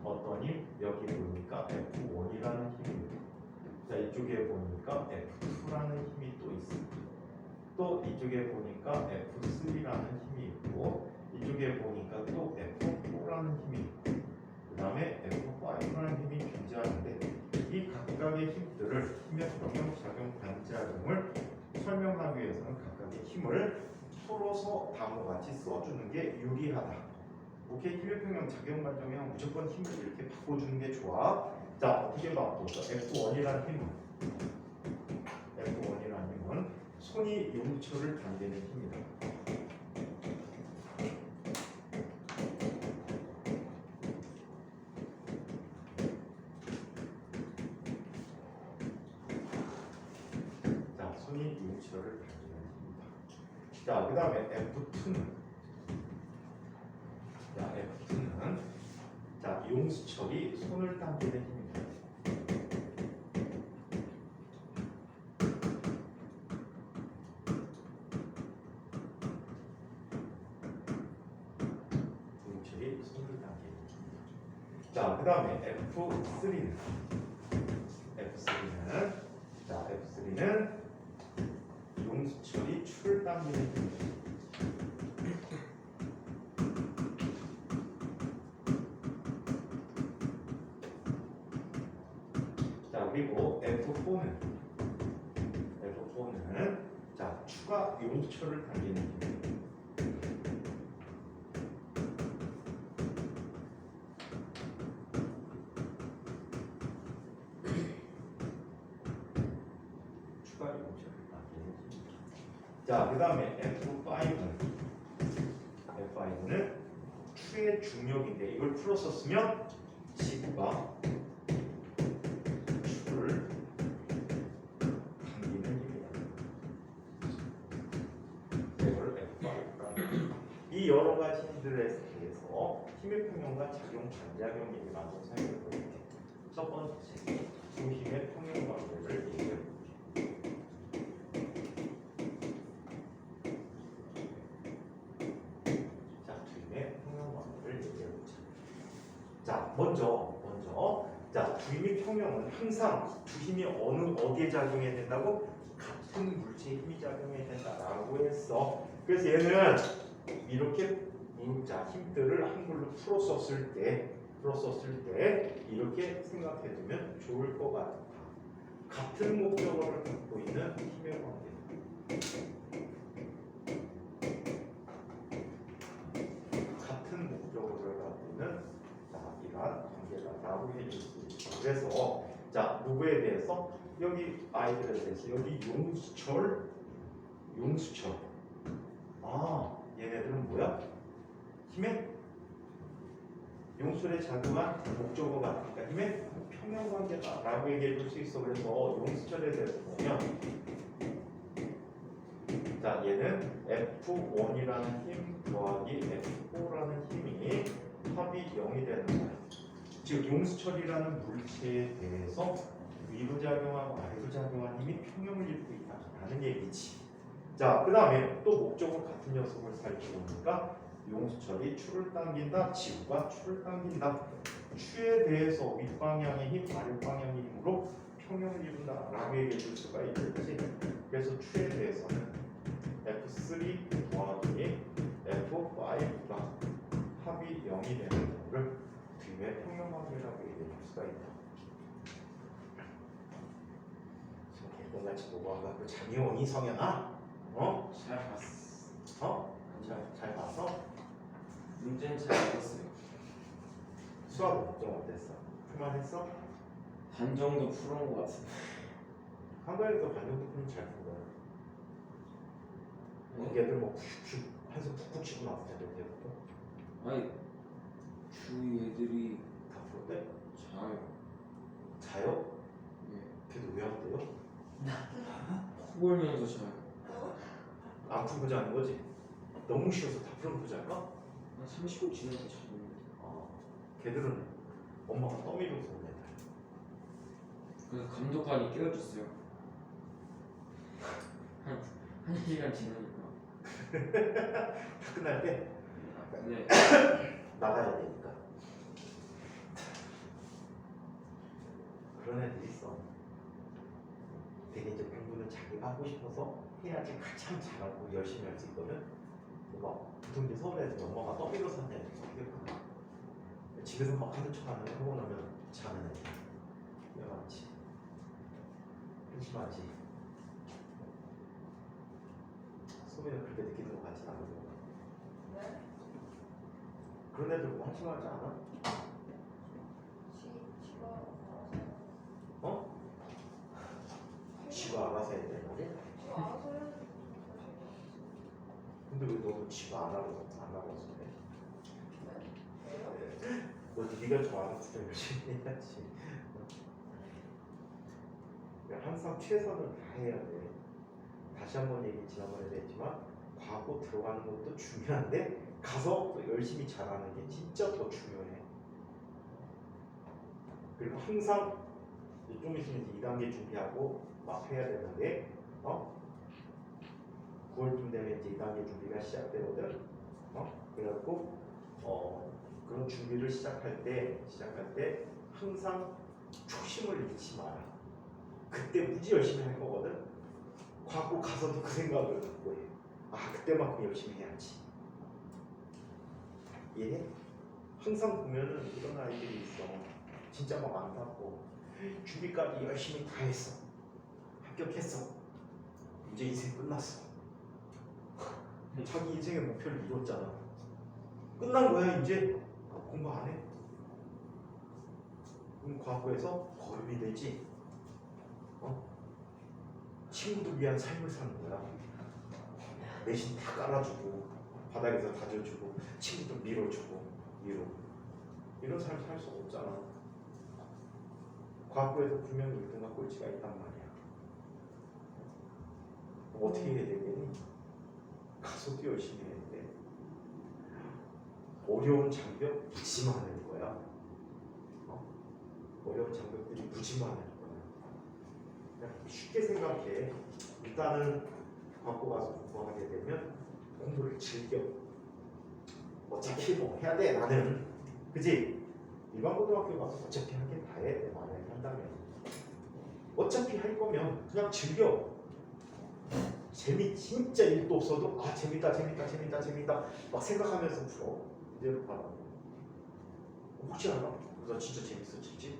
어떤 힘? 여기 보니까 F1이라는 힘이 있고, 자 이쪽에 보니까 F2라는 힘이 또 있습니다. 또 이쪽에 보니까 F3라는 힘이 있고, 이쪽에 보니까 또 F4라는 힘이 있고, 그 다음에 F5라는 힘이 존재하는데, 이 각각의 힘들을 힘의 평형, 작용, 반작용을 설명하기 위해서는 각각의 힘을 풀어서 다음과 같이 써주는 게 유리하다. 오케이, 힘의 평형, 작용, 반작용 무조건 힘을 이렇게 바꿔주는 게 좋아. 자, 어떻게 바꿔줘? F1이라는 힘은 손이 용처를 당기는 힘이다. 자, 손이 용처를 당기는 힘이다. 자, 그 다음에 F2는 자, 용수철이 손을 당기는 힘입니다. 용수철이 손을 당기는 힘입니다. 자, 그 다음에 F3는 용수철이 추를 당기는 힘입니다. 그리고 F4는 자 추가 용수철을 당기는 힘입니다. 추가 용수철을 당기는 힘입니다. 자, 그 다음에 F5는 추의 중력인데 이걸 풀어서 쓰면 지구가 이 여러 가지 힘들에 대해서 힘의 평형과 작용 반작용 얘기를 한번 살펴볼게요. 첫 번째, 두 힘의 평형 관계를 얘기해 볼게요. 자, 두 힘의 평형 관계를 얘기해 보자. 자, 먼저, 자, 두 힘의 평형은 항상 두 힘이 어디에 작용해야 된다고? 같은 물체에 힘이 작용해야 된다라고 했어. 그래서 얘는 이렇게 자 힘들을 한글로 풀었었을 때 이렇게 생각해 두면 좋을 것 같다. 같은 목적어를 갖고 있는 힘의 관계. 같은 목적어를 갖고 있는 자 이러한 관계다라고 해줄 수 있다. 그래서 자 누구에 대해서 여기 아이들에 대해서 여기 용수철. 얘네들은 뭐야? 힘의 용수철에 작용한 목적어 같으니까 힘의 평형관계다라고 얘기해 줄 수 있어. 그래서 용수철에 대해서 보면 자 얘는 F1이라는 힘 더하기 F4라는 힘이 합이 0이 되는 거야. 즉 용수철이라는 물체에 대해서 위로 작용하고 아래로 작용하는 힘이 평형을 잃고 있다라는 얘기지. 자, 그 다음에 또 목적어 같은 녀석을 살펴보니까 용수철이 추를 당긴다. 지구가 추를 당긴다. 추에 대해서 윗방향의 힘, 아랫방향의 힘으로 평형을 이룬다 라고 얘기해 줄 수가 있겠지. 그래서 추에 대해서는 F3 더하기 F5가 합이 0이 되는 경우를 뒤에 평형관계라고 얘기해 줄 수가 있다. 개똥같이 보고 와갖고 장애원이 성현아? 어? 잘 봤어. 어? 잘 봤어? 문제는 잘 봤어요. 수학 걱정 어땠어? 풀만했어? 반 정도 풀은 것 같은데. 한가위도 반정도 풀면 잘 푼 거야. 네. 얘들 뭐 푹푹 한숨 푹푹 치고 나왔을 텐데 얘들도 아니 주위 애들이 다 풀었대? 자요. 자요? 예. 걔도 왜 왔대요? 코 골면서 자요. 안 풀고 자는 거지? 너무 쉬워서 다 풀어놓고 잘까? 한 30분 지나서 자는데. 걔들은 엄마가 떠밀어서 온 애들. 그래서 감독관이 깨워줬어요. 한 시간 지나니까. 다 끝날 때 네. 나가야 되니까. 그런 애들이 있어. 되게 이제 공부는 자기가 하고 싶어서 해야지 가장 잘하고 열심히 할 수 있거든. 막 보통 이제 서울에서 엄마가 떠밀어서 하는 애들이 있어. 집에서 막 하는 척 하는 거 하고 나면 자는 애들. 왜 많지? 한심하지. 소민은 그렇게 느끼는 것 같진 않고. 네? 그런 애들 뭐 한심하지 않아? 지가 어? 지가 알아서 해야 되는 거지? 지가 알아서 해야지. 근데 왜 너는 지가 안 하고 그래? 왜요? 너 네가 좀 알아서 좀 열심히 해야지. 항상 최선을 다해야 돼. 다시 한번 얘기 지난번에도 했지만 과거 들어가는 것도 중요한데 가서 또 열심히 잘하는 게 진짜 더 중요해. 그리고 항상 좀 있으면 이제 2단계 준비하고 막 해야 되는데 9월쯤 되면 이제 2단계 준비가 시작되거든. 그래갖고 그런 준비를 시작할 때 항상 초심을 잃지 마라. 그때 무지 열심히 할 거거든. 과거 가서도 그 생각을 갖고 해. 아, 그때만큼 열심히 해야지. 얘 항상 보면은 이런 아이들이 있어. 진짜 막 안타고 준비까지 열심히 다 했어. 합격했어. 이제 인생 끝났어. 자기 인생의 목표를 이뤘잖아. 끝난 거야 이제. 공부 안 해? 그럼 과거에서 거름이 되지. 친구들 위한 삶을 사는 거야. 내신 다 깔아주고 바닥에서 다져주고 친구들 밀어주고 이런 삶 살 수 없잖아. 과거에서 분명히 1등과 꼴찌가 있단 말이야. 어떻게 해야 되겠니? 가서도 열심히 해야 돼. 어려운 장벽 무지 많을 거야. 어려운 장벽들이 무지 많을 거야. 쉽게 생각해. 일단은 갖고 가서 공부하게 되면 공부를 즐겨. 어차피 뭐 해야 돼 나는. 그지? 일반 고등학교 가서 어차피 하긴 다 해. 만약에 한다면 어차피 할 거면 그냥 즐겨. 재미 진짜 일도 없어도 아 재밌다 막 생각하면서 풀어. 이대로 가라고. 혹시 알아? 그래서 진짜 재밌어지지?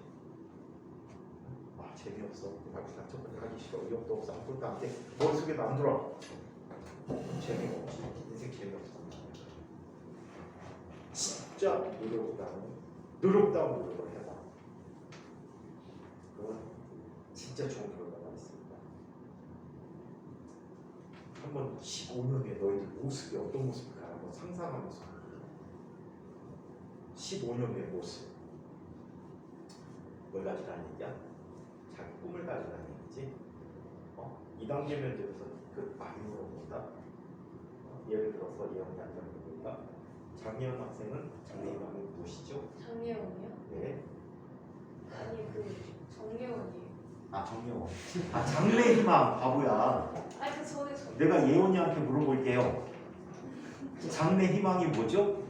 재미없어. 상처까지 하기 싫어. 의욕도 없어. 아무것도 안 돼. 머릿속에 안 들어. 재미가 없지. 인생 재미없어. 진짜 노력다운 노력을 해봐. 그건 진짜 좋은 결과가 있습니다. 한번 15년에 너희들 모습이 어떤 모습일까 한번 상상하면서 15년의 모습 뭘 가지라는 얘기야? 자기 꿈을 가지라는 얘기지. 2단계면 이제 그 많이 물어본다. 예를 들어서 예언이한테 물어보니까 장예원 학생은 장래희망이 무엇이죠? 장예원이요? 네. 아니 그 정예원이에요. 아 정예원. 아 장래희망 바보야. 아니 그 전에 정. 내가 예원이한테 물어볼게요. 장래 희망이 뭐죠?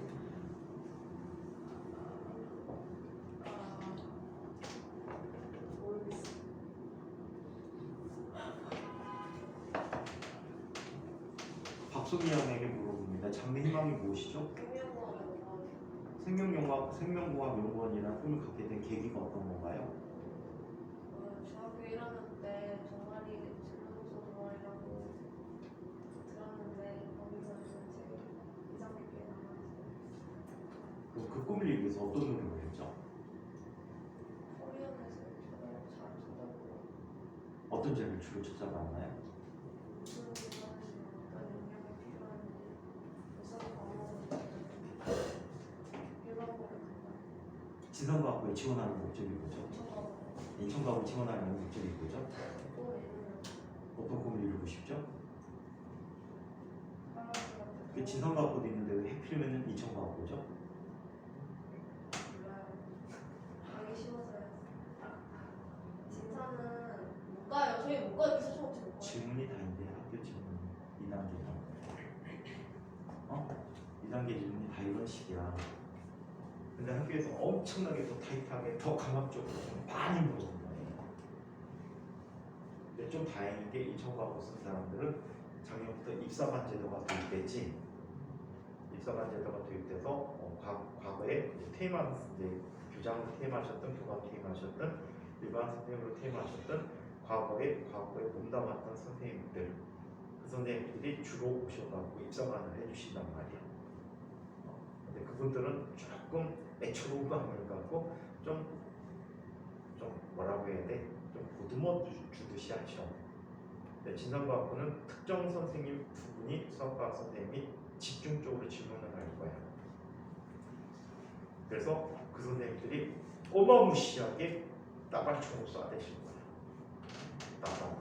모르겠어. 박소미 양에게 물어봅니다. 장래 희망이 무엇이죠? 생명공학 연구원이라는 꿈을 갖게 된 계기가 어떤 건가요? 중학교 1학년 때 동아리 진로소 동아리라고 들었는데 거기서 되게 인상 깊게 남았어요. 그 꿈을 이루기 위해서 어떤 노력을 했죠? 코리안에서 잘 찾아보고 어떤 점을 주로 찾아봤나요? 무슨 기관에서 어떤 영향이 필요한지 우선 과목을 일반고를 간다. 진성과학부에 지원하는 목적이 뭐죠? 인천과학부에 지원하는 목적이 뭐죠? 어떤 꿈을 이루고 싶죠? 그 진성과학부도 있는데 왜 해필이면 인천과학부죠? 가기 쉬워서요. 진사는 못 가요. 저희 못 가요. 기술 수업 못 가요. 질문이 다인데 학교 질문 2단계랑 2단계 질문이 다 이런 식이야. 근데 학교에서 엄청나게 더 타이트하게 더 강압적으로 많이 물어본 거예요. 근데 좀 다행인 게 인천과학부 쓴 사람들은 작년부터 입사반 제도가 도입됐지. 입사반 제도가 도입돼서 과거에 이제 이제 교장으로 퇴임하셨던, 교감 퇴임하셨던, 일반 선생님으로 퇴임하셨던 과거에 몸담았던 선생님들, 그 선생님들이 주로 오셔가지고 입사반을 해주신단 말이야. 근데 그분들은 조금 애처로운 마음을 갖고 좀 뭐라고 해야 돼? 좀 보듬어 주듯이 하셔. 근데 진성과학부는 특정 선생님 두 분이 수학과학 선생님이 집중적으로 질문을 할 거야. 그래서 그 선생님들이 어마무시하게 따발총을 쏴대실 거야. 따발.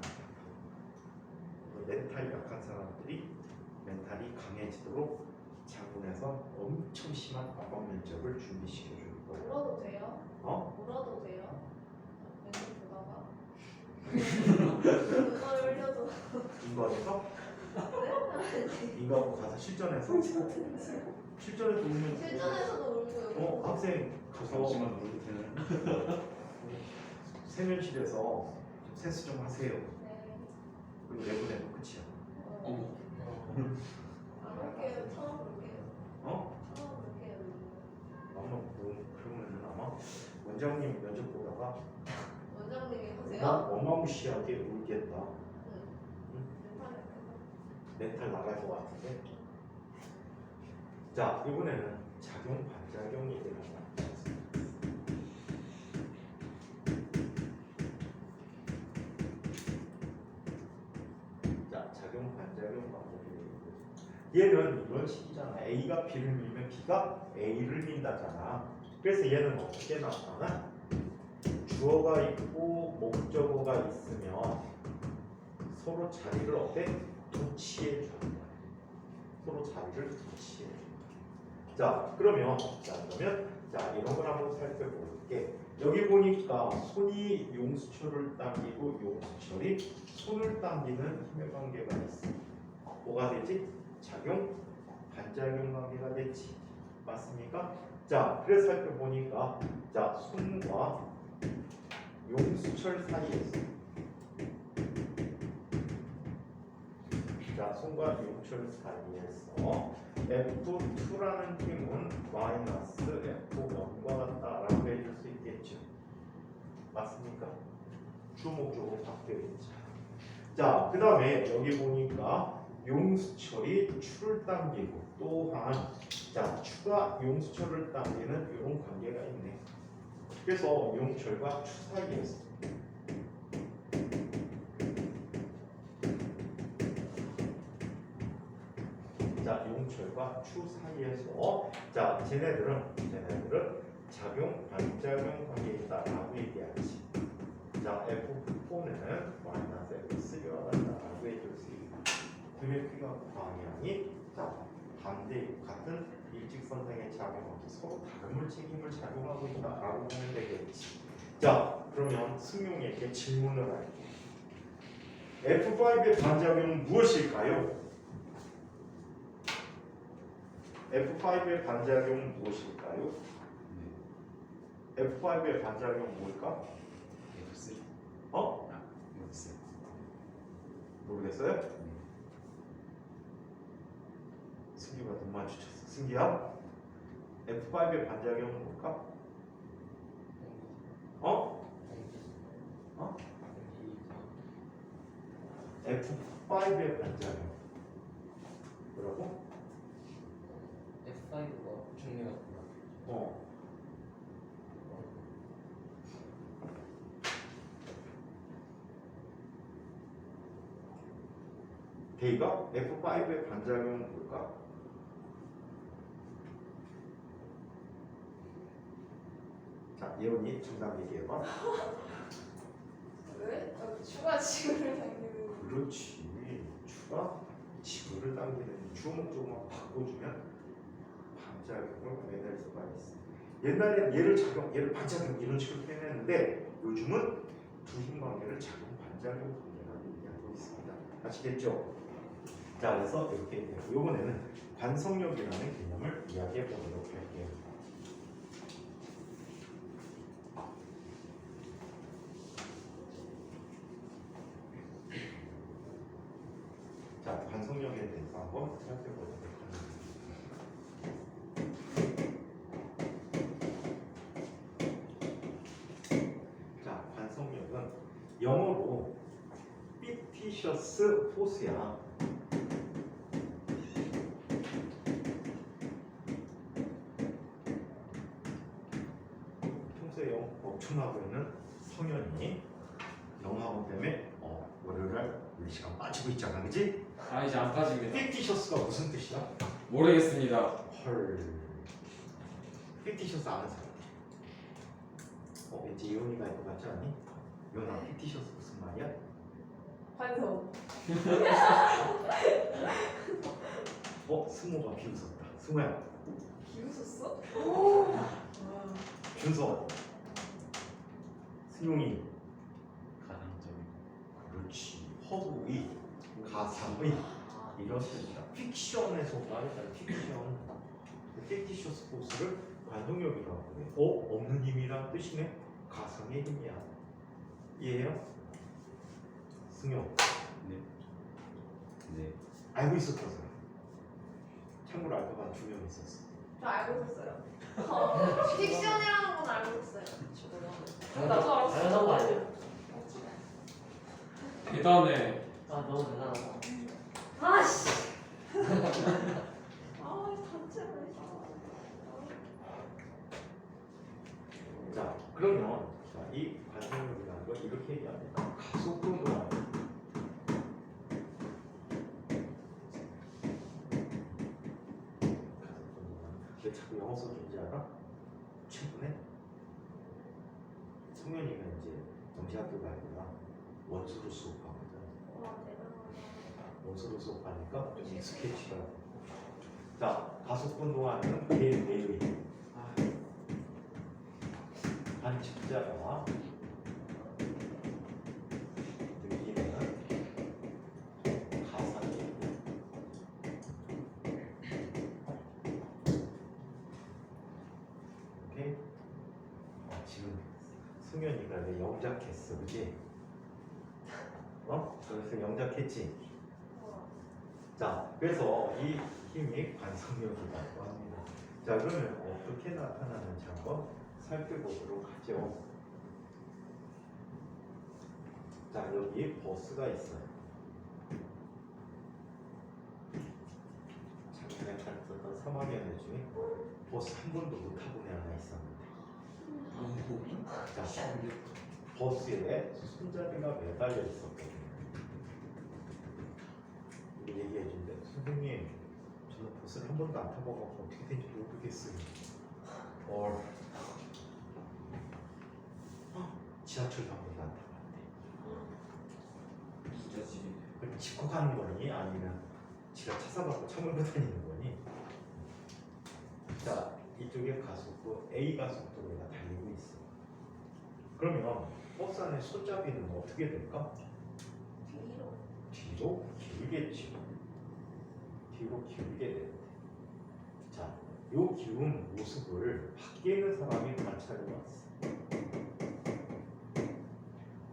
멘탈 약한 사람들이 멘탈이 강해지도록 장문에서 엄청 심한 과학 면접을 준비시켜 줄 거예요. 울어도 돼요? 울어도 돼요? 멘트 보다가 눈물 흘려도 인과에서 네? 인과고 가서 실전에서 울면 실전에서도 울고요. 학생 가서 잠시만 놀도 되나요? 세면실에서 좀 세수 좀 하세요. 네. 그리고 내보내도 끝이야. 안 올게요. 처음 올게요. 처음 올게요. 아마 그러면은 아마 원장님 면접 보다가 원장님이 하세요? 어마무시하게 울겠다. 멘탈 멘탈 나갈 것 같은데. 자, 이번에는 작용 반작용 얘기를 하자. 자, 작용 반작용 방법이 얘는 이런 식이잖아. A가 B를 밀면 B가 A를 민다잖아. 그래서 얘는 어떻게 나타나? 주어가 있고 목적어가 있으면 서로 자리를 어때? 도치해 주는 거야. 서로 자리를 도치해 주는 거야. 자, 그러면 이런 걸 한번 살펴볼게. 여기 보니까 손이 용수철을 당기고 용수철이 손을 당기는 힘의 관계가 있어. 뭐가 되지? 작용, 반작용 관계가 되지. 맞습니까? 자, 그래서 살펴보니까 자, 손과 용수철 사이에서 손과 용철 사이에서 F2라는 힘은 마이너스 F1과 같다라고 해줄 수 있겠죠. 맞습니까? 주목적으로 바뀌어 있죠. 자, 그 다음에 여기 보니까 용수철이 추를 당기고 또한 자, 추가 용수철을 당기는 이런 관계가 있네. 그래서 용철과 추 사이에서 자, 용철과 추 사이에서 자, 쟤네들은 작용, 반작용 관계에 있다라고 얘기하지. 자, F4는 마이너스 F3와 같다라고 해줄 수 있고 그래픽과 방향이 자, 반대 같은 일직선상에 작용하기 서로 다른 물체 힘을 작용하고 있다라고 보면 되겠지. 자, 그러면 승용에게 질문을 할게. F5의 반작용은 무엇일까요? F5의 반작용은 무엇일까요? 네. F5의 반작용은 뭘까? F3. 어? 아, F3. 모르겠어요? 네. 승기가 눈 마주쳤어. 승기야? F5의 반작용은 뭘까? 어? 어? F5의 반작용 뭐라고? F5가 중요하구나. 어. 데이가 F5의 반작용은 뭘까? 자, 예원이 정답 얘기해봐. 왜? 추가 지구를 당기는. 그렇지. 추가 지구를 당기는 주목조금만 바꿔주면 반작용을 해낼 수가 있어. 옛날엔 얘를 반작용 이런 식으로 표현했는데 요즘은 두 힘관계를 작용 반작용 관계라고 얘기하고 있습니다. 아시겠죠? 자, 그래서 이렇게 얘기해요. 이번에는 관성력이라는 개념을 이야기해 보도록 할게요. 자, 관성력에 대해서 한번 살펴보도록 하겠습니다. 자, 관성력은 영어로 fictitious force야. 평소에 엄청나고 있는 성현이 영어학원 때문에 월요일날 우리 시간 빠지고 있잖아, 그지? 아 이제 안 빠집니다. fictitious가 무슨 뜻이야? 모르겠습니다. 헐. fictitious 아는 사람? 왠지 이혼이가 있는 것 같지 않니? 이혼아, fictitious 무슨 말이야? 관성. 승모가 비웃었다. 승모야, 비웃었어? 오. 준서, 승용이, 가상적인. 그렇지. 허구의, 가상의 이런 뜻이다. 픽션에서 말했잖아. 픽션. fictitious force를 관성력이라고 해. 없는 힘이란 뜻이네. 가상의 힘이야. 이해해요? 승용, 네. 네. 알고 있었다고요. 참고로 알고 한 2명 있었어. 저 알고 있었어요. 픽션이라는 건 알고 있었어요. 나도 알았어. 당연한 거 아니야? 대단해. 아 너무 대단하다. 아씨. 단체로 해서. 자, 그러면 이 관성력이라는 걸 이렇게 얘기합니다. 가속도노 왜 자꾸 영어 써준지 알아? 최근에 성현이가 이제 영재학교 가니까 원수로 수업하거든. 와 대단하다. 원수로 수업하니까 좀 익숙해지더라. 자, 가속분동하는 개내의 관측자가 느끼는 가상이 오케이? 지금 승현이가 왜 영작했어, 그지? 그래서 영작했지? 자, 그래서 이 힘이 관성력이라고 합니다. 자, 그러면 어떻게 나타나는지 한번 살펴보도록 하죠. 자, 여기 버스가 있어요. 작년에 갔었던 3학년 중에 버스 한 번도 못 타본 애 하나 있었는데. 자, 버스에 손잡이가 매달려 있었거든요. 우리 얘기해 준대. 선생님, 저는 버스를 한 번도 안 타봐갖고 어떻게 된지 모르겠어요. 지하철도 한 번도 안 타봤대. 진짜 집이. 그럼 짚고 가는 거니? 아니면 지가 차 사갖고 차 몰고 다니는 거니? 자, 이쪽에 가속도 A 가속도가 달리고 있어. 그러면 버스 안에 손잡이는 어떻게 될까? 뒤로. 뒤로 길겠지. 뒤로 길게 돼. 자, 요 기운 모습을 밖에 있는 사람이 관찰해 왔어.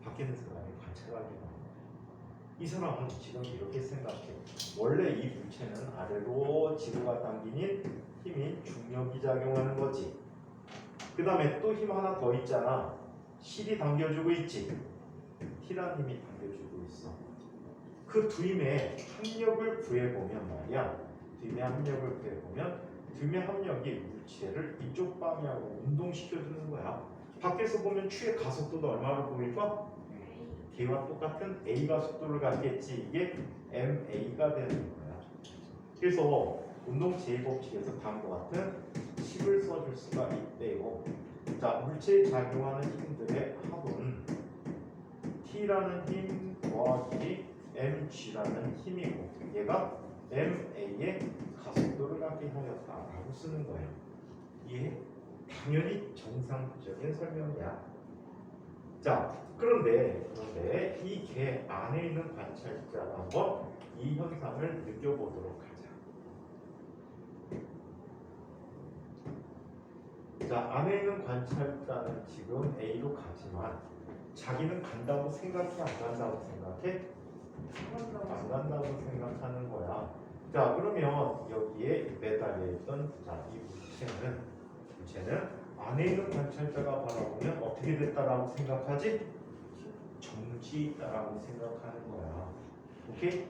밖에 있는 사람이 관찰하게 나와. 이 사람은 지금 이렇게 생각해. 원래 이 물체는 아래로 지구가 당기는 힘인 중력이 작용하는 거지. 그 다음에 또 힘 하나 더 있잖아. 실이 당겨주고 있지. T라는 힘이 당겨주고 있어. 그 두 힘의 합력을 구해보면 말이야. 두 힘의 합력을 구해보면 두 힘의 합력이 물체를 이쪽 방향으로 운동시켜주는 거야. 밖에서 보면 추의 가속도도 얼마로 보일까? K와 똑같은 A 가속도를 갖겠지. 이게 MA가 되는 거야. 그래서 운동 제2법칙에서 다음과 같은 식을 써줄 수가 있대요. 자, 물체에 작용하는 힘들의 합은 T라는 힘 더하기 mg라는 힘이고 얘가 ma의 가속도를 갖게 하였다라고 쓰는 거예요. 이게 당연히 정상적인 설명이야. 자, 그런데 이 개 안에 있는 관찰자가 한번 이 현상을 느껴보도록 하자. 자, 안에 있는 관찰자는 지금 A로 가지만 자기는 간다고 생각해, 안 간다고 생각해? 안 간다고 생각하는 거야. 자, 그러면 여기에 매달려 있던 이 물체는 안에 있는 관찰자가 바라보면 어떻게 됐다라고 생각하지? 정지했다라고 생각하는 거야. 오케이?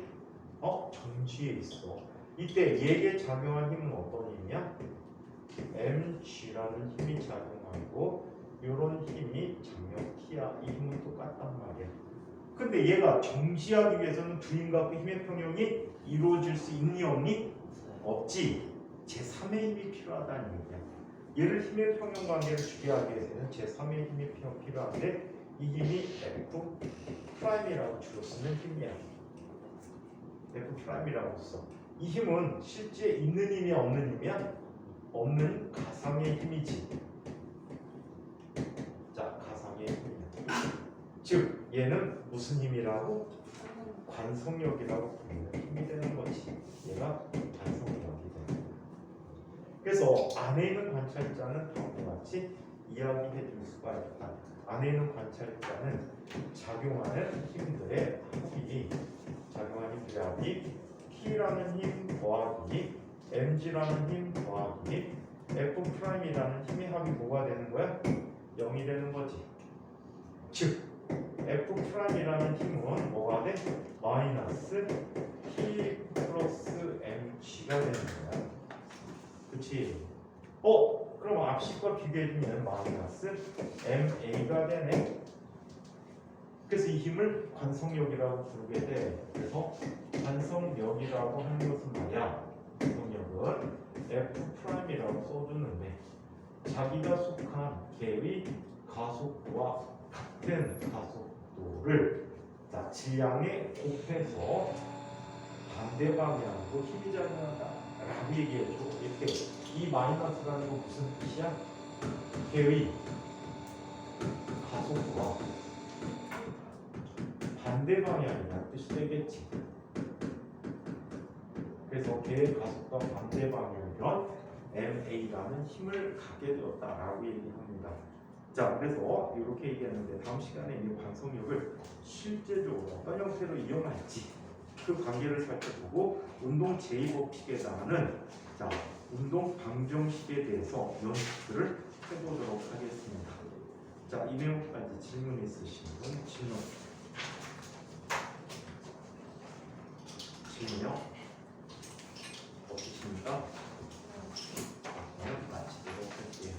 정지에 있어. 이때 얘에게 작용한 힘은 어떤 힘이야? mg라는 힘이 작용하고 이런 힘이 장력 t야. 이 힘은 똑같단 말이야. 근데 얘가 정지하기 위해서는 두 힘 갖고 힘의 평형이 이루어질 수 있니 없니? 없지. 제3의 힘이 필요하다는 얘기야. 얘를 힘의 평형 관계를 주게 하기 위해서는 제3의 힘이 필요한데 이 힘이 F'이라고 주로 쓰는 힘이야. F'이라고 써. 이 힘은 실제 있는 힘이야, 없는 힘이야? 없는 가상의 힘이지. 자, 가상의 힘이야. 즉 얘는 무슨 힘이라고? 관성력이라고 부르는 힘이 되는 거지. 얘가 관성력이 되는 거야. 그래서 안에 있는 관찰자는 다음과 같이 이야기해 줄 수가 있다. 안에 있는 관찰자는 작용하는 힘들의 합이 T라는 힘 더하기 mg라는 힘 더하기 F'이라는 힘의 합이 뭐가 되는 거야? 0이 되는 거지. 즉 F'이라는 힘은 뭐가 돼? 마이너스 T 플러스 mg가 되는 거야. 그치? 그럼 앞식과 비교해주면 마이너스 ma가 되네. 그래서 이 힘을 관성력이라고 부르게 돼. 그래서 관성력이라고 하는 것은 뭐야? 관성력은 F'이라고 써주는데 자기가 속한 개의 가속도와 같은 가속도를 질량에 곱해서 반대 방향으로 힘이 작용한다 라고 얘기해줘. 이렇게 이 마이너스라는 건 무슨 뜻이야? 개의 가속도와 반대 방향이라는 뜻이 되겠지. 그래서 개의 가속도와 반대 방향이면 MA라는 힘을 갖게 되었다라고 얘기합니다. 자, 그래서 이렇게 얘기했는데 다음 시간에 이 관성력을 실제적으로 어떤 형태로 이용할지 그 관계를 살펴보고 운동 제2법칙에 나오는 운동 방정식에 대해서 연습들을 해보도록 하겠습니다. 자, 이 내용까지 질문 있으신 분 질문요? 없으십니까? 마치도록 할게요.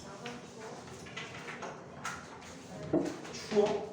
추워?